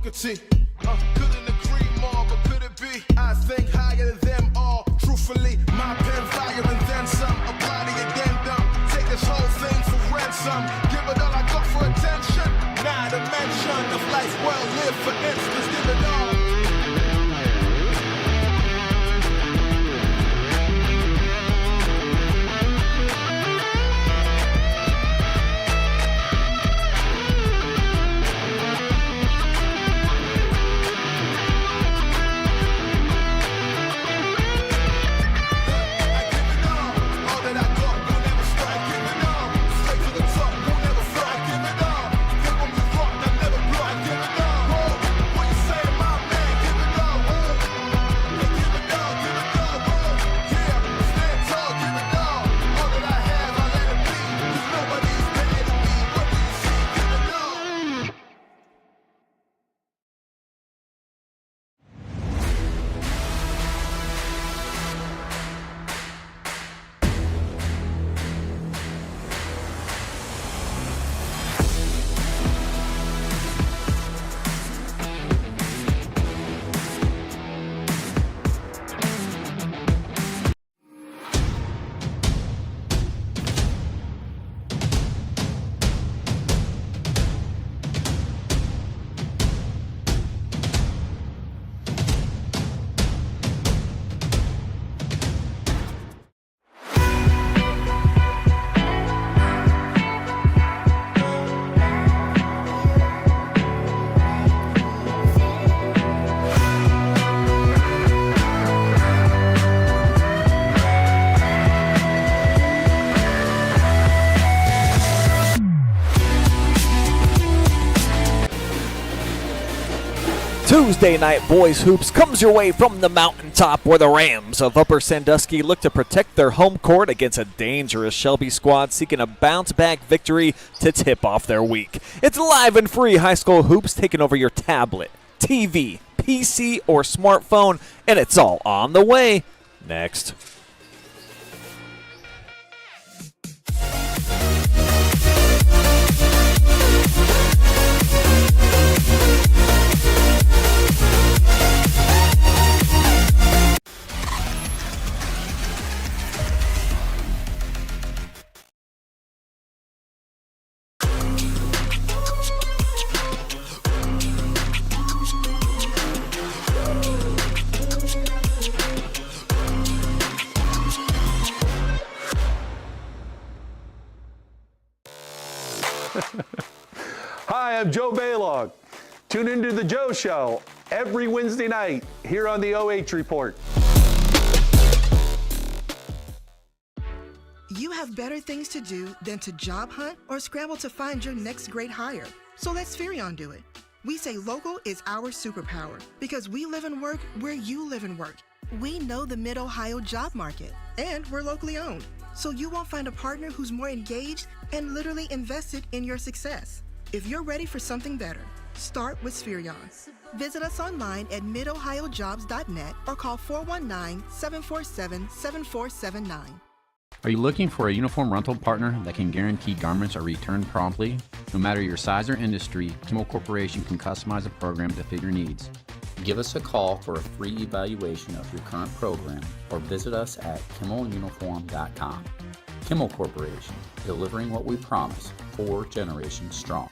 Booker T. Couldn't agree more, but could it be? I think higher than them all. Truthfully, my pen fire and then some. A body addendum. Take this whole thing for ransom. Give it all I got for attention. Not a mention of life well lived, for instance. Give it all. Tuesday night boys hoops comes your way from the Mountaintop, where the Rams of Upper Sandusky look to protect their home court against a dangerous Shelby squad seeking a bounce-back victory to tip off their week. It's live and free high school hoops taking over your tablet, TV, PC, or smartphone, and it's all on the way. Next. Hi, I'm Joe Baylog. Tune into The Joe Show every Wednesday night here on the OH Report. You have better things to do than to job hunt or scramble to find your next great hire. So let Spherion do it. We say local is our superpower because we live and work where you live and work. We know the Mid-Ohio job market, and we're locally owned. So you won't find a partner who's more engaged and literally invested in your success. If you're ready for something better, start with Spherion. Visit us online at midohiojobs.net or call 419-747-7479. Are you looking for a uniform rental partner that can guarantee garments are returned promptly? No matter your size or industry, Kimmel Corporation can customize a program to fit your needs. Give us a call for a free evaluation of your current program or visit us at kimmeluniform.com. Kimmel Corporation, delivering what we promise, 4 generations strong.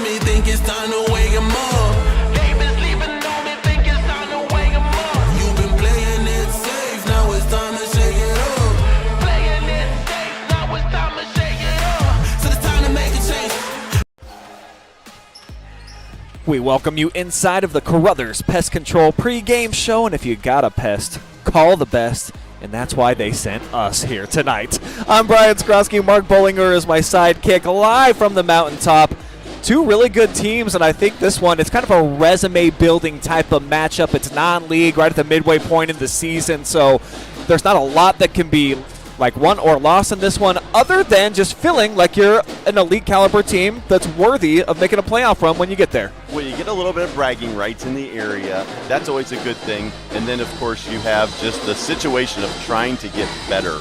on me, think it's time to wake 'em up. They been sleeping on me, think it's time to wake 'em up. You've been playing it safe, now it's time to shake it up. Playing it safe, now it's time to shake it up. So it's time to make a change. We welcome you inside of the Carothers Pest Control pregame show, and if you got a pest, call the best, and that's why they sent us here tonight. I'm Brian Skowronski, and Mark Bollinger is my sidekick, live from the Mountaintop. Two really good teams, and I think this one, it's kind of a resume-building type of matchup. It's non-league, right at the midway point in the season, so there's not a lot that can be like won or lost in this one, other than just feeling like you're an elite caliber team that's worthy of making a playoff run when you get there. Well, you get a little bit of bragging rights in the area. That's always a good thing. And then, of course, you have just the situation of trying to get better.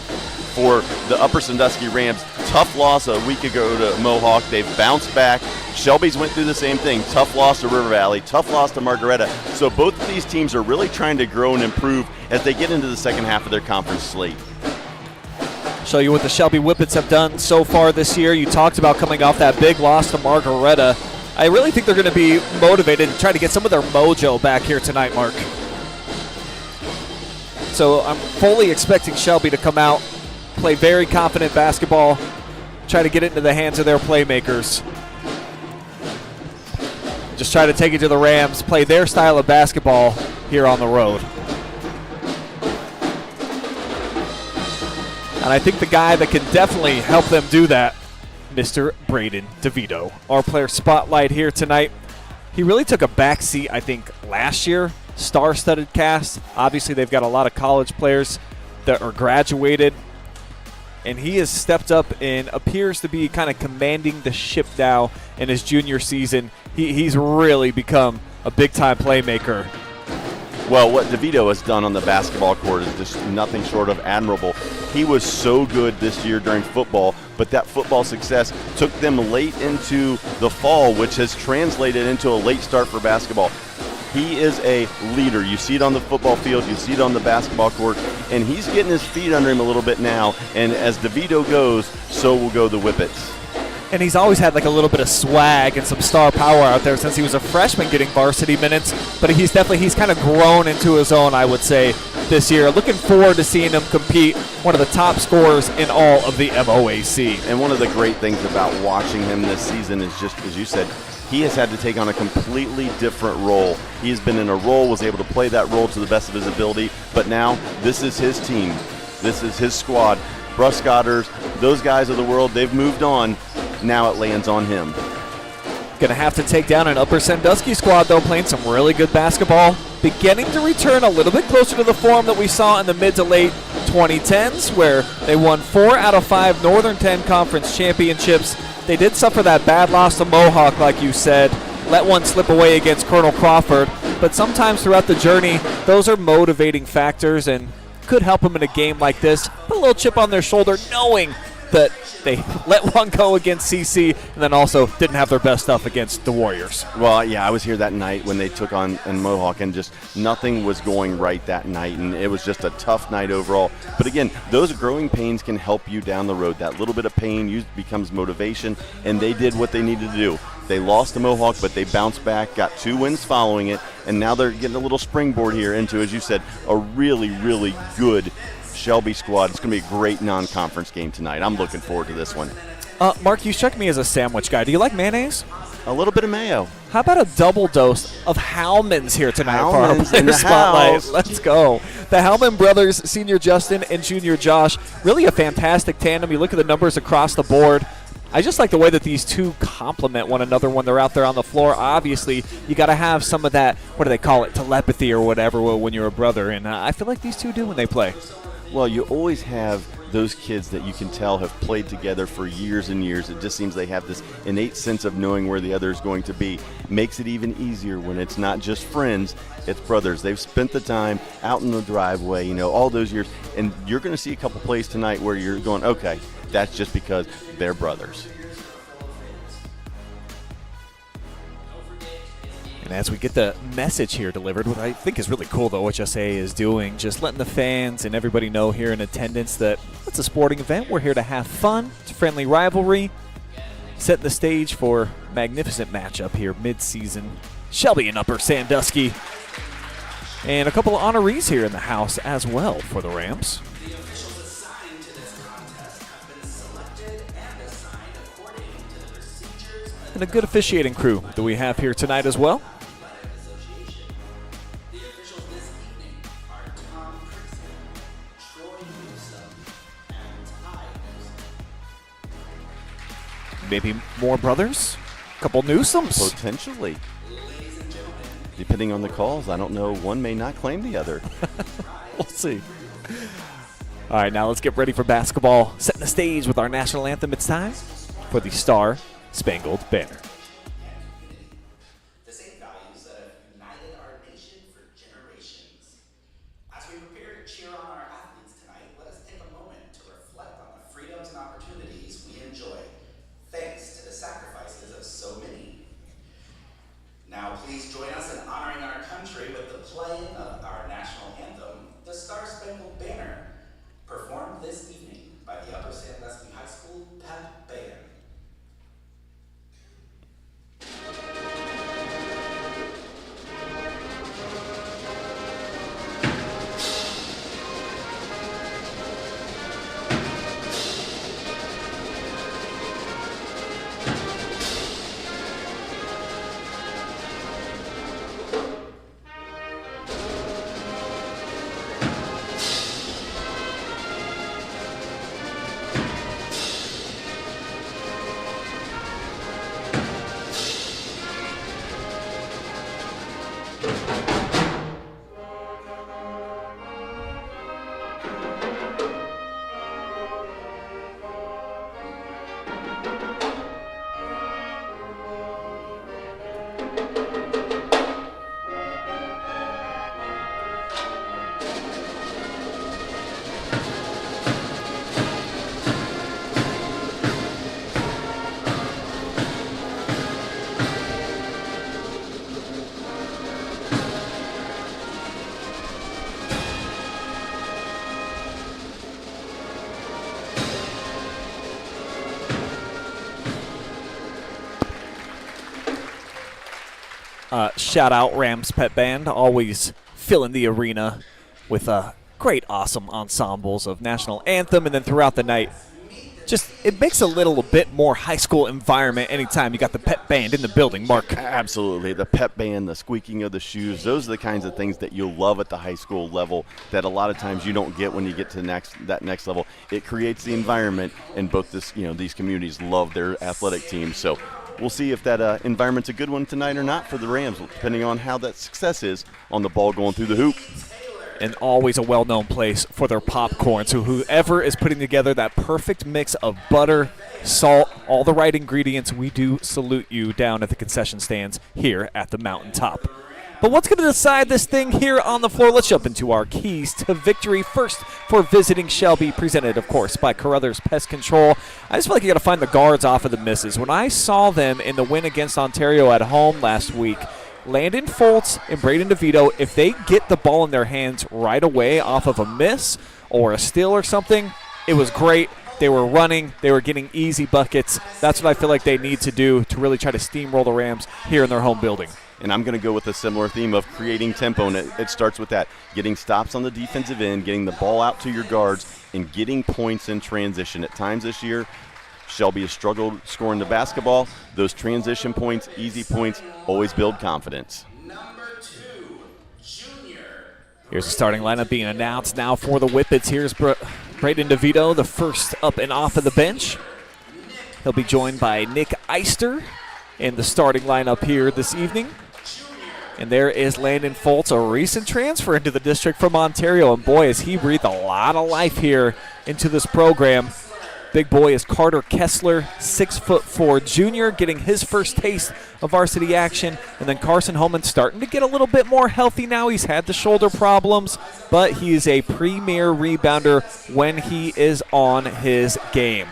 For the Upper Sandusky Rams, tough loss a week ago to Mohawk. They've bounced back. Shelby's went through the same thing. Tough loss to River Valley, tough loss to Margaretta. So both of these teams are really trying to grow and improve as they get into the second half of their conference slate. Show you what the Shelby Whippets have done so far this year. You talked about coming off that big loss to Margaretta. I really think they're going to be motivated and try to get some of their mojo back here tonight, Mark. So I'm fully expecting Shelby to come out, play very confident basketball, try to get it into the hands of their playmakers. Just try to take it to the Rams, play their style of basketball here on the road. And I think the guy that can definitely help them do that, Mr. Braden DeVito, our player spotlight here tonight. He really took a back seat, I think, last year. Star-studded cast. Obviously, they've got a lot of college players that are graduated. And he has stepped up and appears to be kind of commanding the ship now in his junior season. He's really become a big-time playmaker. Well, what DeVito has done on the basketball court is just nothing short of admirable. He was so good this year during football, but that football success took them late into the fall, which has translated into a late start for basketball. He is a leader. You see it on the football field, you see it on the basketball court, and he's getting his feet under him a little bit now, and as DeVito goes, so will go the Whippets. And he's always had like a little bit of swag and some star power out there since he was a freshman getting varsity minutes. But he's kind of grown into his own, I would say, this year. Looking forward to seeing him compete, one of the top scorers in all of the MOAC. And one of the great things about watching him this season is just, as you said, he has had to take on a completely different role. He has been in a role, was able to play that role to the best of his ability, but now this is his team. This is his squad. Bruss Godders, those guys of the world, they've moved on. Now it lands on him. Going to have to take down an Upper Sandusky squad, though, playing some really good basketball. Beginning to return a little bit closer to the form that we saw in the mid to late 2010s, where they won 4 out of 5 Northern 10 Conference championships. They did suffer that bad loss to Mohawk, like you said. Let one slip away against Colonel Crawford. But sometimes throughout the journey, those are motivating factors and could help them in a game like this. Put a little chip on their shoulder, knowing that they let one go against CC and then also didn't have their best stuff against the Warriors. Well, yeah, I was here that night when they took on Mohawk, and just nothing was going right that night, and it was just a tough night overall. But again, those growing pains can help you down the road. That little bit of pain becomes motivation, and they did what they needed to do. They lost to Mohawk, but they bounced back, got 2 wins following it, and now they're getting a little springboard here into, as you said, a really, really good Shelby squad. It's going to be a great non-conference game tonight. I'm looking forward to this one. Mark, you struck me as a sandwich guy. Do you like mayonnaise? A little bit of mayo. How about a double dose of Howman's here tonight for our Howman's in player the spotlight? house. Let's go. The Howman brothers, Senior Justin and Junior Josh, really a fantastic tandem. You look at the numbers across the board. I just like the way that these two complement one another when they're out there on the floor. Obviously, you got to have some of that, what do they call it, telepathy or whatever when you're a brother, and I feel like these two do when they play. Well, you always have those kids that you can tell have played together for years and years. It just seems they have this innate sense of knowing where the other is going to be. Makes it even easier when it's not just friends, it's brothers. They've spent the time out in the driveway, you know, all those years. And you're going to see a couple plays tonight where you're going, okay, that's just because they're brothers. And as we get the message here delivered, what I think is really cool, though, HSA is doing, just letting the fans and everybody know here in attendance that it's a sporting event. We're here to have fun. It's a friendly rivalry. setting the stage for magnificent matchup here mid-season. Shelby and Upper Sandusky. And a couple of honorees here in the house as well for the Rams. And a good officiating crew that we have here tonight as well. Maybe more brothers? A couple Newsomes? Potentially. Depending on the calls, I don't know. One may not claim the other. We'll see. All right, now let's get ready for basketball. Setting the stage with our national anthem. It's time for the Star Spangled Banner. The same values that have united our nation for generations. As we prepare to cheer on our athletes tonight, let us take a moment to reflect on the freedoms and opportunities we enjoy, thanks to the sacrifices of so many. Now please join us in honoring our country with the playing of our national anthem, the Star Spangled Banner, performed this evening by the Upper Sandusky High School Pep Band. Shout out Rams Pet Band, always filling the arena with great, awesome ensembles of national anthem, and then throughout the night, just it makes a little bit more high school environment anytime you got the Pet Band in the building. Mark. Absolutely. The pep band, the squeaking of the shoes, those are the kinds of things that you'll love at the high school level that a lot of times you don't get when you get to that next level. It creates the environment, and both these communities love their athletic teams. So we'll see if that environment's a good one tonight or not for the Rams, depending on how that success is on the ball going through the hoop. And always a well-known place for their popcorn. So whoever is putting together that perfect mix of butter, salt, all the right ingredients, we do salute you down at the concession stands here at the Mountaintop. But what's going to decide this thing here on the floor? Let's jump into our keys to victory. First, for visiting Shelby, presented, of course, by Carothers Pest Control. I just feel like you got to find the guards off of the misses. When I saw them in the win against Ontario at home last week, Landon Foltz and Braden DeVito, if they get the ball in their hands right away off of a miss or a steal or something, it was great. They were running. They were getting easy buckets. That's what I feel like they need to do to really try to steamroll the Rams here in their home building. And I'm going to go with a similar theme of creating tempo, and it starts with that, getting stops on the defensive end, getting the ball out to your guards, and getting points in transition. At times this year, Shelby has struggled scoring the basketball. Those transition points, easy points, always build confidence. Here's the starting lineup being announced now for the Whippets. Here's Braden DeVito, the first up and off of the bench. He'll be joined by Nick Eister in the starting lineup here this evening. And there is Landon Foltz, a recent transfer into the district from Ontario. And boy, has he breathed a lot of life here into this program. Big boy is Carter Kessler, 6'4" junior, getting his first taste of varsity action. And then Carson Holman starting to get a little bit more healthy now. He's had the shoulder problems, but he is a premier rebounder when he is on his game.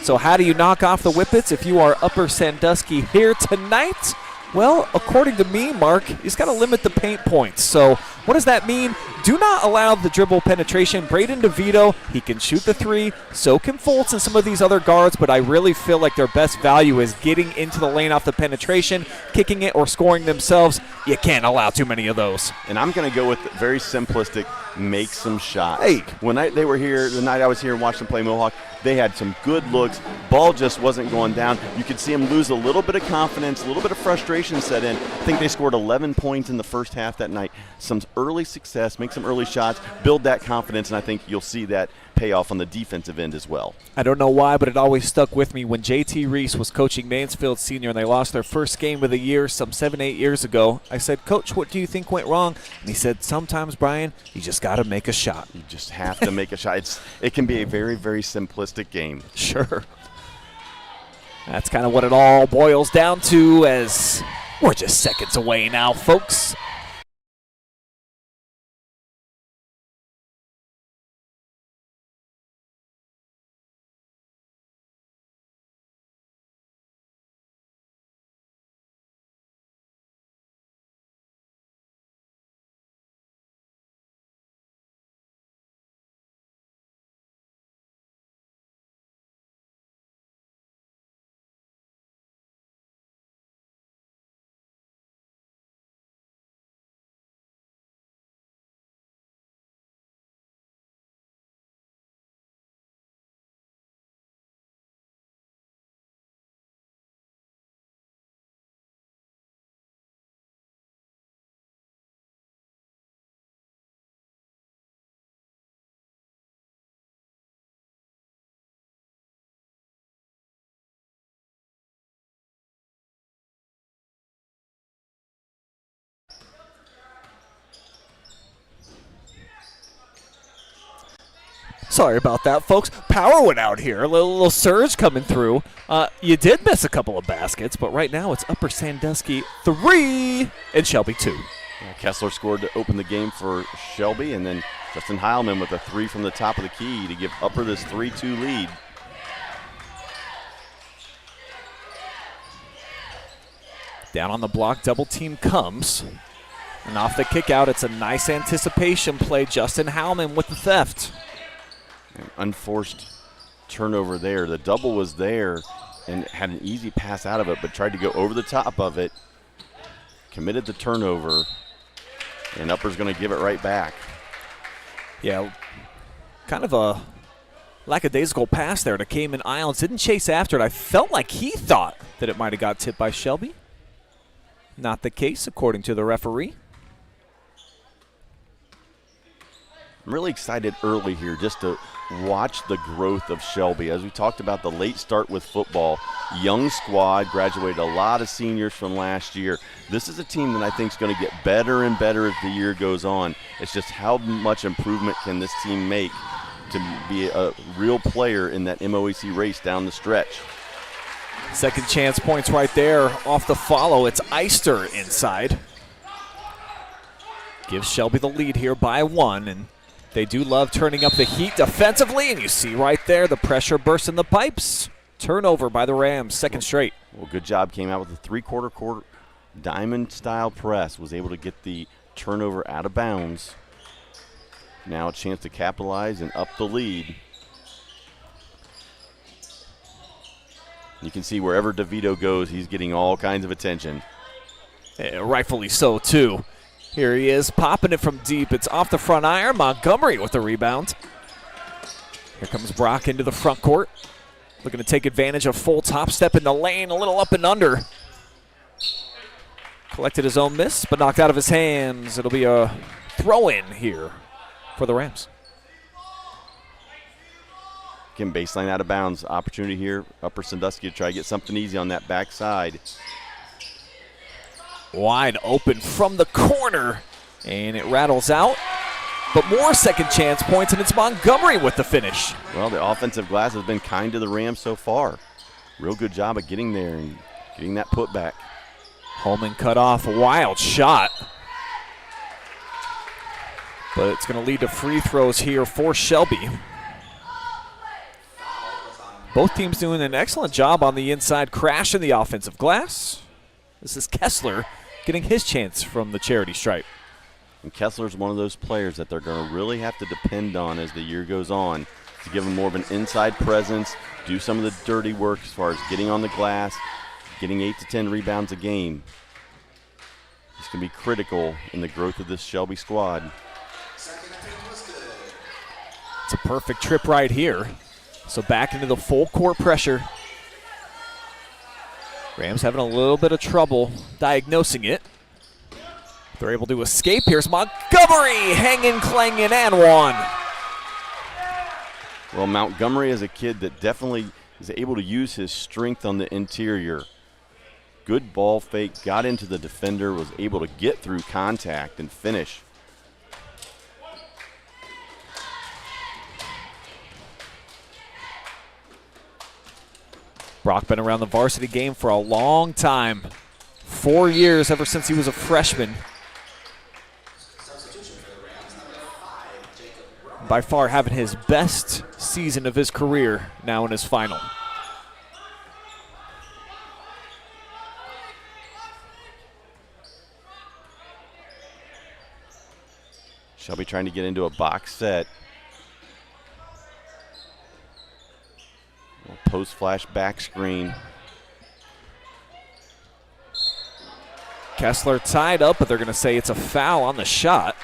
So how do you knock off the Whippets if you are Upper Sandusky here tonight? Well, according to me, Mark, he's got to limit the paint points. So What does that mean? Do not allow the dribble penetration. Braden DeVito, he can shoot the three. So can Fultz and some of these other guards, but I really feel like their best value is getting into the lane off the penetration, kicking it, or scoring themselves. You can't allow too many of those. And I'm going to go with very simplistic, make some shots. Hey. When they were here, the night I was here and watched them play Mohawk, they had some good looks. Ball just wasn't going down. You could see them lose a little bit of confidence, a little bit of frustration set in. I think they scored 11 points in the first half that night. Some early success, make some early shots, build that confidence, and I think you'll see that pay off on the defensive end as well. I don't know why, but it always stuck with me when J.T. Reese was coaching Mansfield Senior and they lost their first game of the year some 7-8 years ago. I said, Coach, what do you think went wrong? And he said, sometimes, Brian, you just got to make a shot. You just have to make a shot. It can be a very, very simplistic game. Sure. That's kind of what it all boils down to, as we're just seconds away now, folks. Sorry about that, folks. Power went out here. A little surge coming through. You did miss a couple of baskets, but right now it's Upper Sandusky 3 and Shelby 2. Yeah, Kessler scored to open the game for Shelby, and then Justin Heilman with a 3 from the top of the key to give Upper this 3-2 lead. Down on the block, double team comes. And off the kick out, it's a nice anticipation play. Justin Heilman with the theft. An unforced turnover there. The double was there and had an easy pass out of it, but tried to go over the top of it. Committed the turnover, and Upper's going to give it right back. Yeah, kind of a lackadaisical pass there to Cayman Islands. Didn't chase after it. I felt like he thought that it might have got tipped by Shelby. Not the case, according to the referee. I'm really excited early here just to watch the growth of Shelby. As we talked about the late start with football, young squad, graduated a lot of seniors from last year. This is a team that I think is going to get better and better as the year goes on. It's just how much improvement can this team make to be a real player in that MOAC race down the stretch. Second chance points right there off the follow. It's Eister inside. Gives Shelby the lead here by 1, and they do love turning up the heat defensively, and you see right there the pressure burst in the pipes. Turnover by the Rams, second straight. Well, good job. Came out with a three-quarter diamond-style press. Was able to get the turnover out of bounds. Now a chance to capitalize and up the lead. You can see wherever DeVito goes, he's getting all kinds of attention. Rightfully so, too. Here he is, popping it from deep. It's off the front iron. Montgomery with the rebound. Here comes Brock into the front court. Looking to take advantage of full top step in the lane, a little up and under. Collected his own miss, but knocked out of his hands. It'll be a throw-in here for the Rams. Again, baseline out of bounds. Opportunity here, Upper Sandusky to try to get something easy on that backside. Wide open from the corner, and it rattles out. But more second chance points, and it's Montgomery with the finish. Well, the offensive glass has been kind to the Rams so far. Real good job of getting there and getting that putback. Holman cut off, a wild shot. But it's going to lead to free throws here for Shelby. Both teams doing an excellent job on the inside, crashing the offensive glass. This is Kessler getting his chance from the charity stripe. And Kessler's one of those players that they're going to really have to depend on as the year goes on to give him more of an inside presence, do some of the dirty work as far as getting on the glass, getting 8 to 10 rebounds a game. He's going to be critical in the growth of this Shelby squad. It's a perfect trip right here. So back into the full court pressure. Rams having a little bit of trouble diagnosing it. They're able to escape. Here's Montgomery hanging, clanging, and one. Well, Montgomery is a kid that definitely is able to use his strength on the interior. Good ball fake, got into the defender, was able to get through contact and finish. Brock been around the varsity game for a long time. 4 years ever since he was a freshman. By far having his best season of his career now in his final. Shelby trying to get into a box set. Post flash back screen. Kessler tied up, but they're going to say it's a foul on the shot.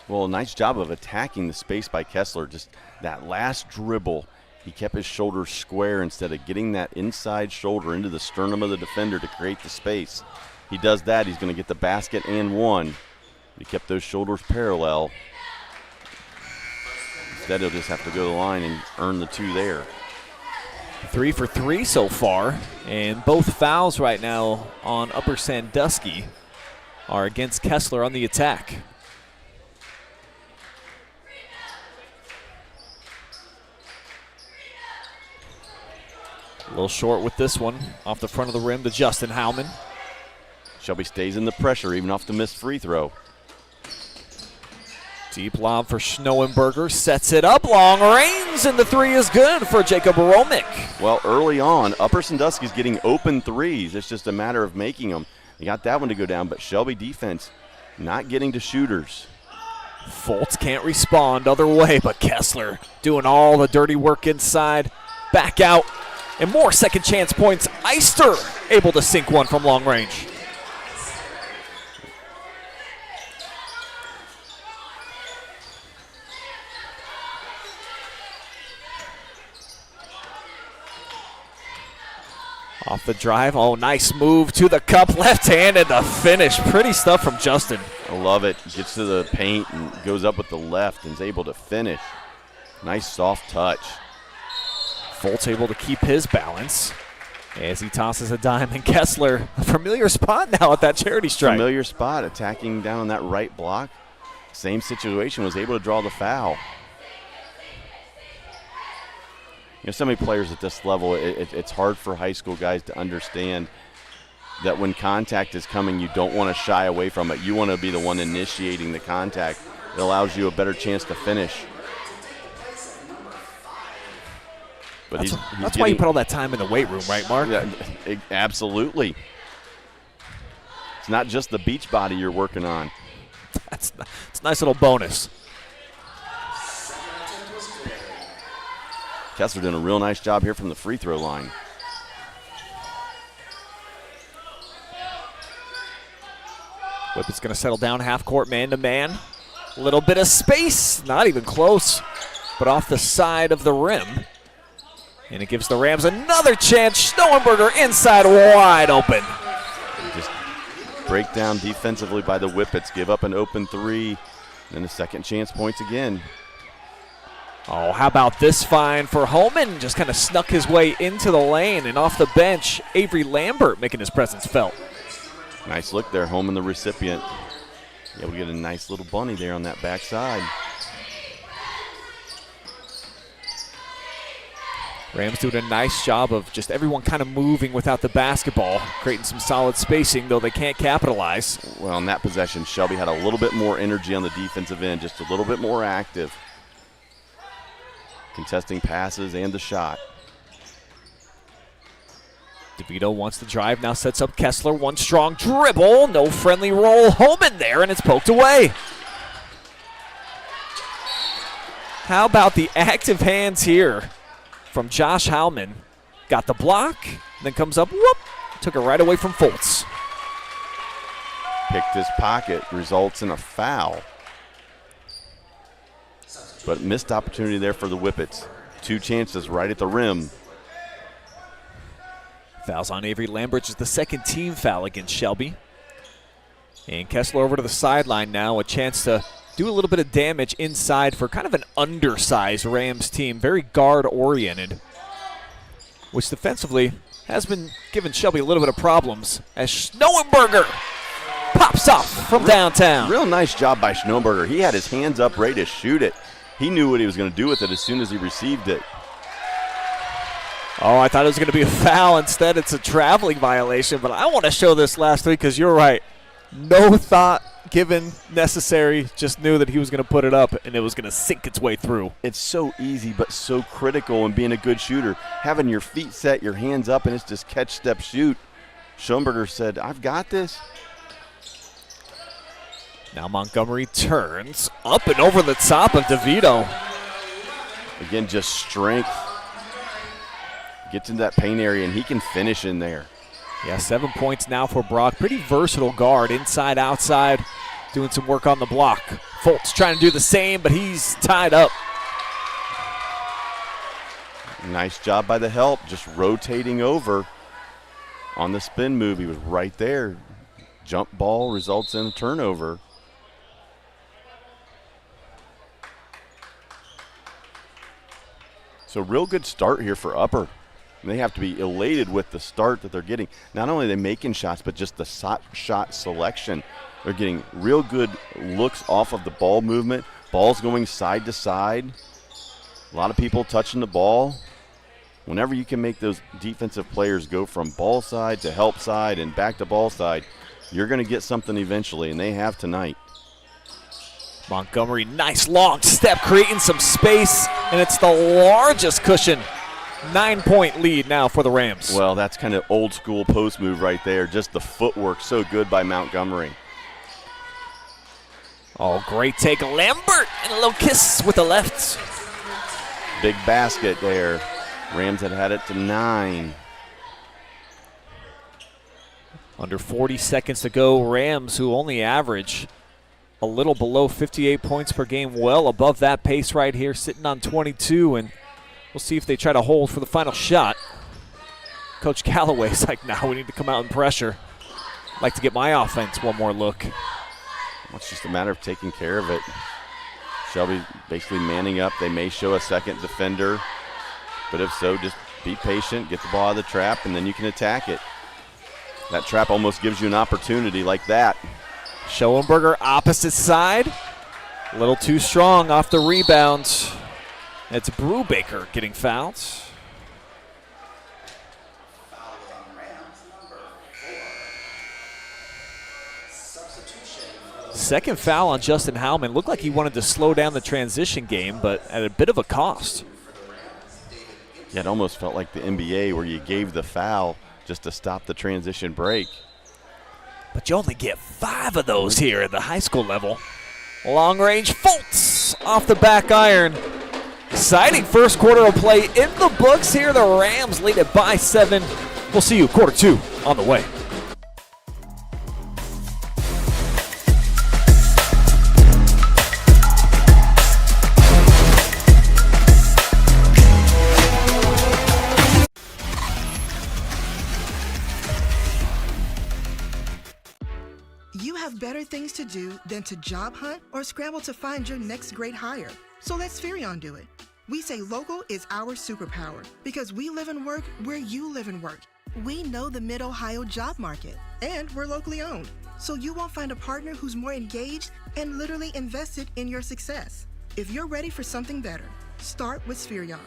Well, nice job of attacking the space by Kessler. Just that last dribble, he kept his shoulders square instead of getting that inside shoulder into the sternum of the defender to create the space. He does that, he's going to get the basket and one. He kept those shoulders parallel. Instead, he'll just have to go to the line and earn the two there. 3 for 3 so far, and both fouls right now on Upper Sandusky are against Kessler on the attack. A little short with this one, off the front of the rim to Justin Howman. Shelby stays in the pressure, even off the missed free throw. Deep lob for Schnellenberger, sets it up, long range, and the three is good for Jacob Romick. Well, early on, Upper Sandusky's getting open threes. It's just a matter of making them. They got that one to go down, but Shelby defense not getting to shooters. Fultz can't respond other way, but Kessler doing all the dirty work inside. Back out, and more second chance points. Eister able to sink one from long range. Off the drive, oh, nice move to the cup, left-handed, the finish. Pretty stuff from Justin. I love it. Gets to the paint and goes up with the left and is able to finish. Nice soft touch. Fultz able to keep his balance as he tosses a dime, and Kessler, a familiar spot now at that charity stripe. Familiar spot, attacking down on that right block. Same situation, was able to draw the foul. You know, so many players at this level, it's hard for high school guys to understand that when contact is coming, you don't want to shy away from it. You want to be the one initiating the contact. It allows you a better chance to finish. But that's why you put all that time in the weight room, right, Mark? Yeah, absolutely. It's not just the beach body you're working on. It's a nice little bonus. Kessler doing a real nice job here from the free throw line. Whippets going to settle down half court, man-to-man. A little bit of space, not even close, but off the side of the rim. And it gives the Rams another chance. Schnellenberger inside, wide open. Just break down defensively by the Whippets, give up an open three, and a second chance points again. Oh, how about this find for Holman? Just kind of snuck his way into the lane, and off the bench, Avery Lambert making his presence felt. Nice look there, Holman the recipient. Yeah, we get a nice little bunny there on that backside. Rams doing a nice job of just everyone kind of moving without the basketball, creating some solid spacing, though they can't capitalize. Well, in that possession, Shelby had a little bit more energy on the defensive end, just a little bit more active. Contesting passes and the shot. DeVito wants to drive, now sets up Kessler. One strong dribble, no friendly roll home in there, and it's poked away. How about the active hands here from Josh Howman? Got the block, then comes up, whoop, took it right away from Fultz. Picked his pocket, results in a foul. But missed opportunity there for the Whippets. 2 chances right at the rim. Fouls on Avery Lambridge is the second team foul against Shelby. And Kessler over to the sideline now, a chance to do a little bit of damage inside for kind of an undersized Rams team, very guard-oriented, which defensively has been giving Shelby a little bit of problems as Schnellenberger pops off from downtown. Real nice job by Schnellenberger. He had his hands up ready to shoot it. He knew what he was going to do with it as soon as he received it. Oh, I thought it was going to be a foul. Instead, it's a traveling violation. But I want to show this last week because you're right. No thought given necessary. Just knew that he was going to put it up, and it was going to sink its way through. It's so easy but so critical in being a good shooter. Having your feet set, your hands up, and it's just catch, step, shoot. Schoenberger said, I've got this. Now Montgomery turns up and over the top of DeVito. Again, just strength. Gets into that paint area, and he can finish in there. Yeah, 7 points now for Brock. Pretty versatile guard, inside, outside, doing some work on the block. Fultz trying to do the same, but he's tied up. Nice job by the help, just rotating over on the spin move. He was right there. Jump ball results in a turnover. So real good start here for Upper. And they have to be elated with the start that they're getting. Not only are they making shots, but just the shot selection. They're getting real good looks off of the ball movement. Ball's going side to side. A lot of people touching the ball. Whenever you can make those defensive players go from ball side to help side and back to ball side, you're going to get something eventually, and they have tonight. Montgomery, nice long step, creating some space, and it's the largest cushion. 9-point lead now for the Rams. Well, that's kind of old school post move right there. Just the footwork so good by Montgomery. Oh, great take. Lambert and a little kiss with the left. Big basket there. Rams had it to 9. Under 40 seconds to go. Rams, who only average a little below 58 points per game, well above that pace right here, sitting on 22, and we'll see if they try to hold for the final shot. Coach Callaway's like, now we need to come out and pressure. I'd like to get my offense one more look. Well, it's just a matter of taking care of it. Shelby basically manning up. They may show a second defender, but if so, just be patient, get the ball out of the trap, and then you can attack it. That trap almost gives you an opportunity like that. Schoenberger opposite side. A little too strong off the rebound. It's Brubaker getting fouled. Second foul on Justin Howman. Looked like he wanted to slow down the transition game, but at a bit of a cost. Yeah, it almost felt like the NBA where you gave the foul just to stop the transition break. But you only get 5 of those here at the high school level. Long range, Fultz off the back iron. Exciting first quarter of play in the books here. The Rams lead it by 7. We'll see you quarter 2 on the way. You have better things to do than to job hunt or scramble to find your next great hire. So let Spherion do it. We say local is our superpower because we live and work where you live and work. We know the Mid-Ohio job market, and we're locally owned. So you won't find a partner who's more engaged and literally invested in your success. If you're ready for something better, start with Spherion.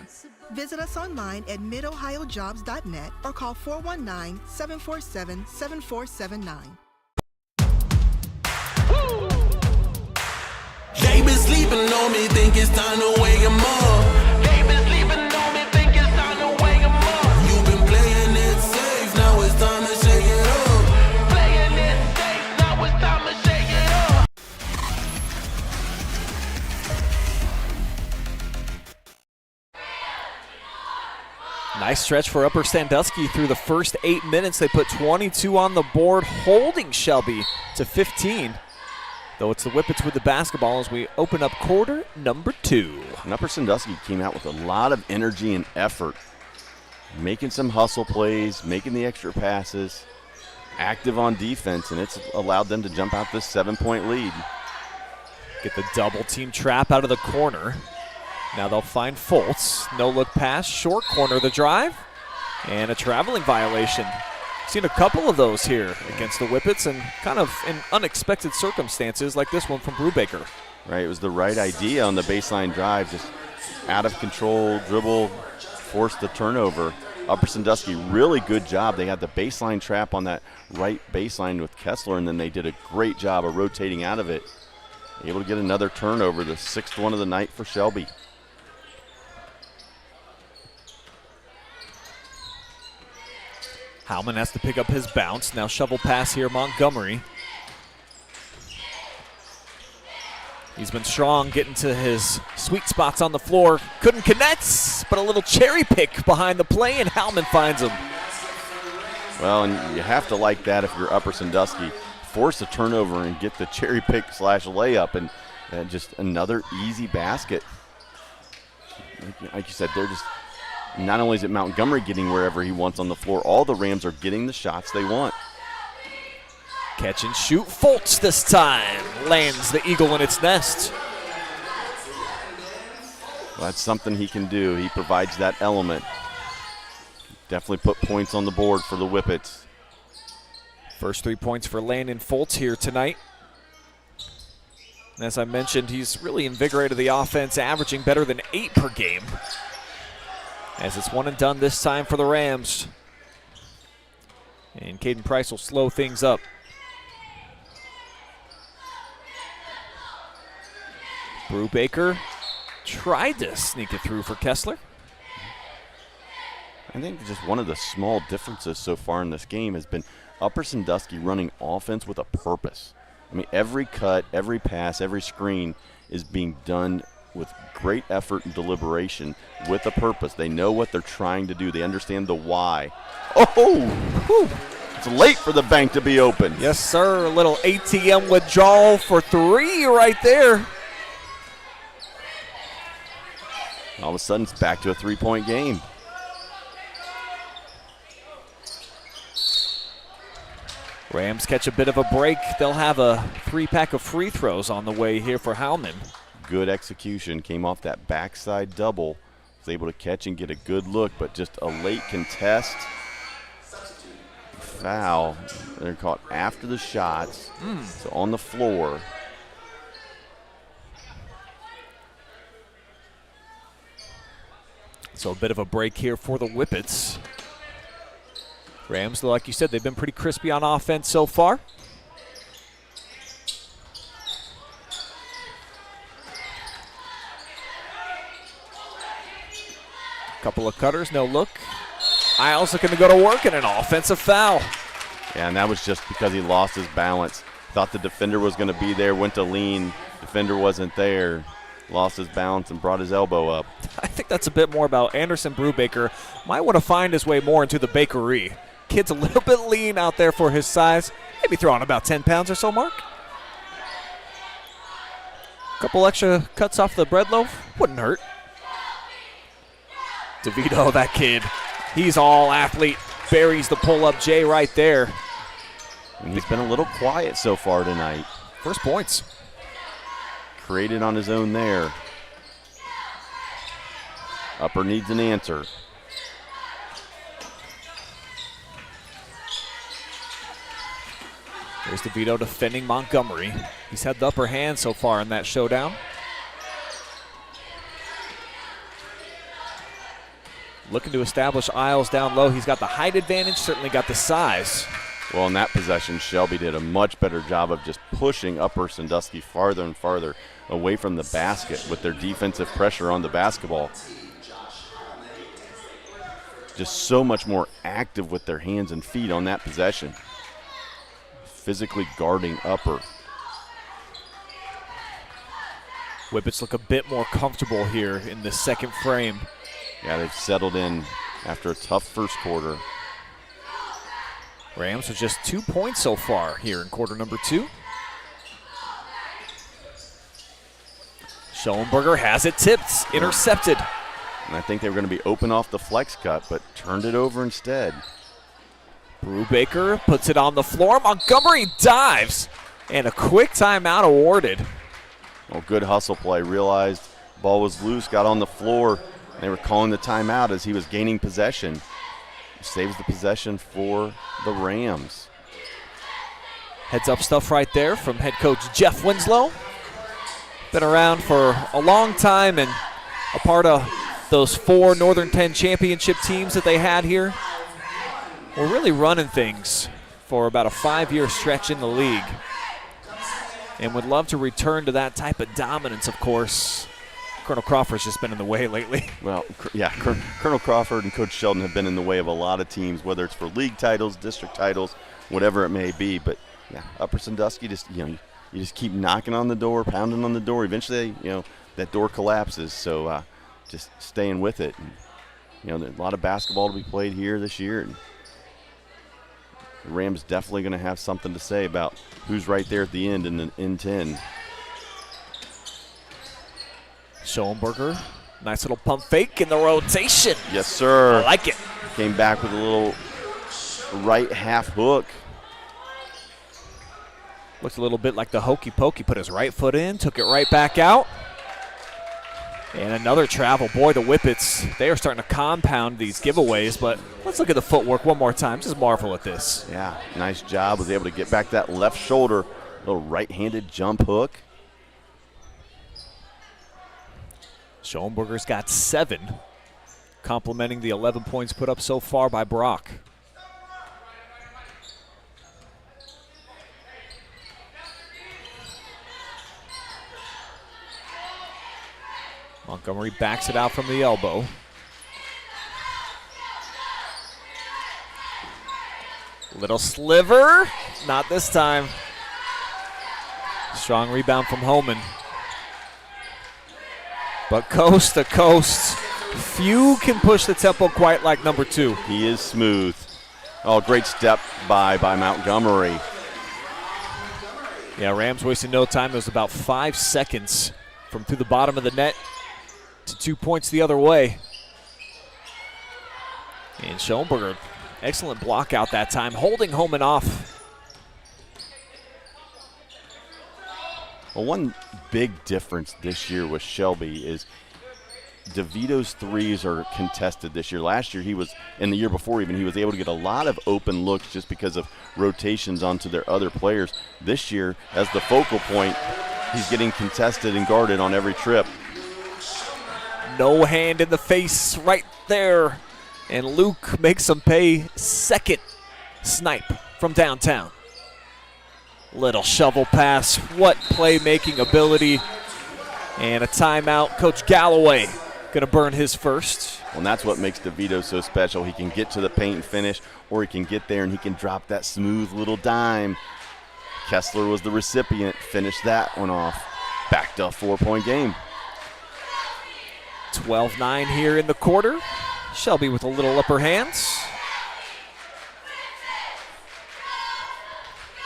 Visit us online at midohiojobs.net or call 419-747-7479. They been sleeping on me, think it's time to wake 'em up. They been sleeping on me, think it's time to wake 'em up. You've been playing it safe, now Nice stretch for Upper Sandusky through the first 8 minutes. They put 22 on the board, holding Shelby to 15. Though it's the Whippets with the basketball as we open up quarter number 2. And Upper Sandusky came out with a lot of energy and effort, making some hustle plays, making the extra passes, active on defense, and it's allowed them to jump out this 7-point lead. Get the double team trap out of the corner. Now they'll find Fultz. No look pass, short corner the drive, and a traveling violation. Seen a couple of those here against the Whippets and kind of in unexpected circumstances like this one from Brubaker. Right, it was the right idea on the baseline drive, just out of control, dribble, forced the turnover. Upper Sandusky, really good job. They had the baseline trap on that right baseline with Kessler, and then they did a great job of rotating out of it. Able to get another turnover, the 6th one of the night for Shelby. Howman has to pick up his bounce. Now shovel pass here, Montgomery. He's been strong getting to his sweet spots on the floor. Couldn't connect, but a little cherry pick behind the play, and Howman finds him. Well, and you have to like that if you're Upper Sandusky. Force a turnover and get the cherry pick / layup, and just another easy basket. Like you said, they're just, not only is it Montgomery getting wherever he wants on the floor, all the Rams are getting the shots they want. Catch and shoot, Fultz this time. Lands the eagle in its nest. Well, that's something he can do. He provides that element. Definitely put points on the board for the Whippets. First 3 points for Landon Fultz here tonight. And as I mentioned, he's really invigorated the offense, averaging better than 8 per game. As it's one and done this time for the Rams. And Caden Price will slow things up. Brubaker tried to sneak it through for Kessler. I think just one of the small differences so far in this game has been Upper Sandusky running offense with a purpose. I mean, every cut, every pass, every screen is being done with great effort and deliberation with a purpose. They know what they're trying to do. They understand the why. Oh, whew. It's late for the bank to be open. Yes, sir. A little ATM withdrawal for 3 right there. All of a sudden, it's back to a 3-point game. Rams catch a bit of a break. They'll have a 3-pack of free throws on the way here for Howman. Good execution. Came off that backside double. Was able to catch and get a good look, but just a late contest. Foul. They're caught after the shots. So on the floor. So a bit of a break here for the Whippets. Rams, like you said, they've been pretty crispy on offense so far. Couple of cutters, no look. Isles looking to go to work and an offensive foul. Yeah, and that was just because he lost his balance. Thought the defender was going to be there, went to lean. Defender wasn't there. Lost his balance and brought his elbow up. I think that's a bit more about Anderson Brubaker. Might want to find his way more into the bakery. Kid's a little bit lean out there for his size. Maybe throw on about 10 pounds or so, Mark. Couple extra cuts off the bread loaf. Wouldn't hurt. DeVito, that kid. He's all athlete. Buries the pull-up J right there. And he's been a little quiet so far tonight. First points. Created on his own there. Upper needs an answer. There's DeVito defending Montgomery. He's had the upper hand so far in that showdown. Looking to establish Isles down low. He's got the height advantage, certainly got the size. Well, in that possession, Shelby did a much better job of just pushing Upper Sandusky farther and farther away from the basket with their defensive pressure on the basketball. Just so much more active with their hands and feet on that possession. Physically guarding Upper. Whippets look a bit more comfortable here in the second frame. Yeah, they've settled in after a tough first quarter. Rams with just 2 points so far here in quarter number 2. Schoenberger has it tipped, intercepted. And I think they were going to be open off the flex cut, but turned it over instead. Brubaker puts it on the floor. Montgomery dives, and a quick timeout awarded. Well, good hustle play. Realized ball was loose, got on the floor. They were calling the timeout as he was gaining possession. Saves the possession for the Rams. Heads up stuff right there from head coach Jeff Winslow. Been around for a long time and a part of those 4 Northern 10 championship teams that they had here. We're really running things for about a 5-year stretch in the league. And would love to return to that type of dominance, of course. Colonel Crawford's just been in the way lately. Well, yeah, Colonel Crawford and Coach Sheldon have been in the way of a lot of teams, whether it's for league titles, district titles, whatever it may be. But, yeah, Upper Sandusky just, you just keep knocking on the door, pounding on the door. Eventually, that door collapses. So just staying with it. And, there's a lot of basketball to be played here this year. And the Rams definitely going to have something to say about who's right there at the end in the N10. Schoenberger, nice little pump fake in the rotation. Yes, sir. I like it. Came back with a little right half hook. Looks a little bit like the hokey pokey. Put his right foot in, took it right back out. And another travel. Boy, the Whippets, they are starting to compound these giveaways, but let's look at the footwork one more time. Just marvel at this. Yeah, nice job. Was able to get back that left shoulder. Little right-handed jump hook. Schoenberger's got 7, complementing the 11 points put up so far by Brock. Montgomery backs it out from the elbow. Little sliver, not this time. Strong rebound from Holman. But coast to coast, few can push the tempo quite like number 2. He is smooth. Oh, great step by Montgomery. Yeah, Rams wasting no time. It was about 5 seconds from through the bottom of the net to 2 points the other way. And Schoenberger, excellent block out that time, holding Holman off. Well, one big difference this year with Shelby is DeVito's threes are contested this year. Last year, and the year before even, he was able to get a lot of open looks just because of rotations onto their other players. This year, as the focal point, he's getting contested and guarded on every trip. No hand in the face right there. And Luke makes him pay. Second snipe from downtown. Little shovel pass. What playmaking ability. And a timeout. Coach Galloway going to burn his first. Well, and that's what makes DeVito so special. He can get to the paint and finish, or he can get there and he can drop that smooth little dime. Kessler was the recipient. Finished that one off. Backed up 4-point game. 12-9 here in the quarter. Shelby with a little upper hand.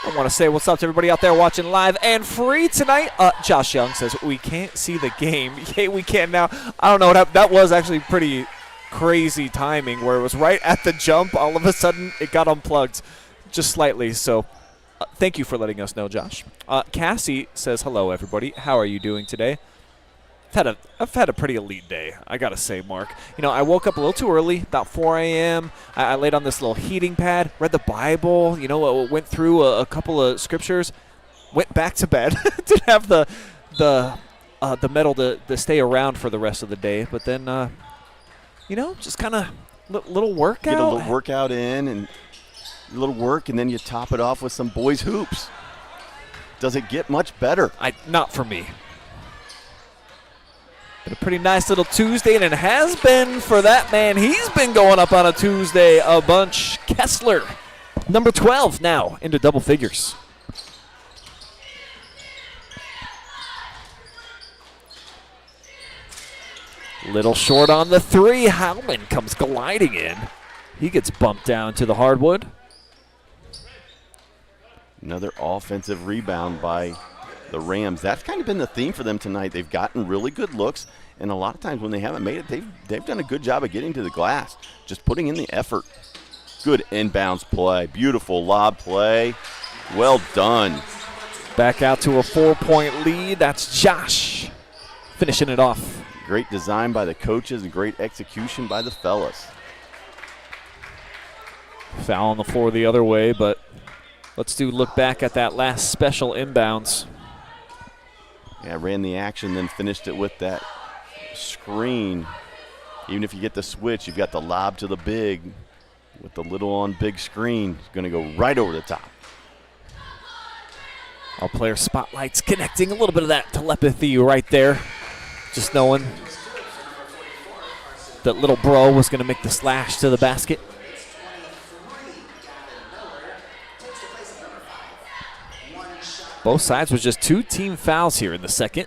I want to say what's up to everybody out there watching live and free tonight. Josh Young says, we can't see the game. Yeah, we can now. I don't know what happened. That was actually pretty crazy timing where it was right at the jump. All of a sudden, it got unplugged just slightly. So thank you for letting us know, Josh. Cassie says, hello, everybody. How are you doing today? I've had a pretty elite day, I got to say, Mark. I woke up a little too early, about 4 a.m. I laid on this little heating pad, read the Bible, went through a couple of scriptures, went back to bed. Didn't have the mettle to stay around for the rest of the day. But then, just kind of little workout. Get a little workout in and a little work, and then you top it off with some boys' hoops. Does it get much better? Not for me. Been a pretty nice little Tuesday, and it has been for that man. He's been going up on a Tuesday a bunch. Kessler, number 12 now into double figures. Little short on the three. Howman comes gliding in. He gets bumped down to the hardwood. Another offensive rebound by the Rams. That's kind of been the theme for them tonight. They've gotten really good looks, and a lot of times when they haven't made it, they've done a good job of getting to the glass, just putting in the effort. Good inbounds play. Beautiful lob play. Well done. Back out to a 4-point lead. That's Josh finishing it off. Great design by the coaches and great execution by the fellas. Foul on the floor the other way, but let's look back at that last special inbounds. Yeah, ran the action, then finished it with that screen. Even if you get the switch, you've got the lob to the big with the little on big screen. It's going to go right over the top. Our player spotlights connecting a little bit of that telepathy right there. Just knowing that little bro was going to make the slash to the basket. Both sides with just 2 team fouls here in the second.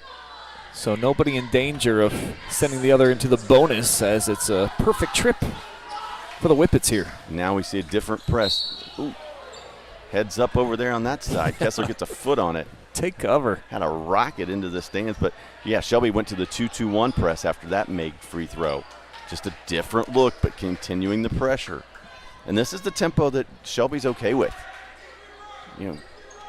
So nobody in danger of sending the other into the bonus, as it's a perfect trip for the Whippets here. Now we see a different press. Ooh. Heads up over there on that side. Kessler gets a foot on it. Take cover. Had a rocket into the stands. But, yeah, Shelby went to the 2-2-1 press after that made free throw. Just a different look, but continuing the pressure. And this is the tempo that Shelby's okay with. You know,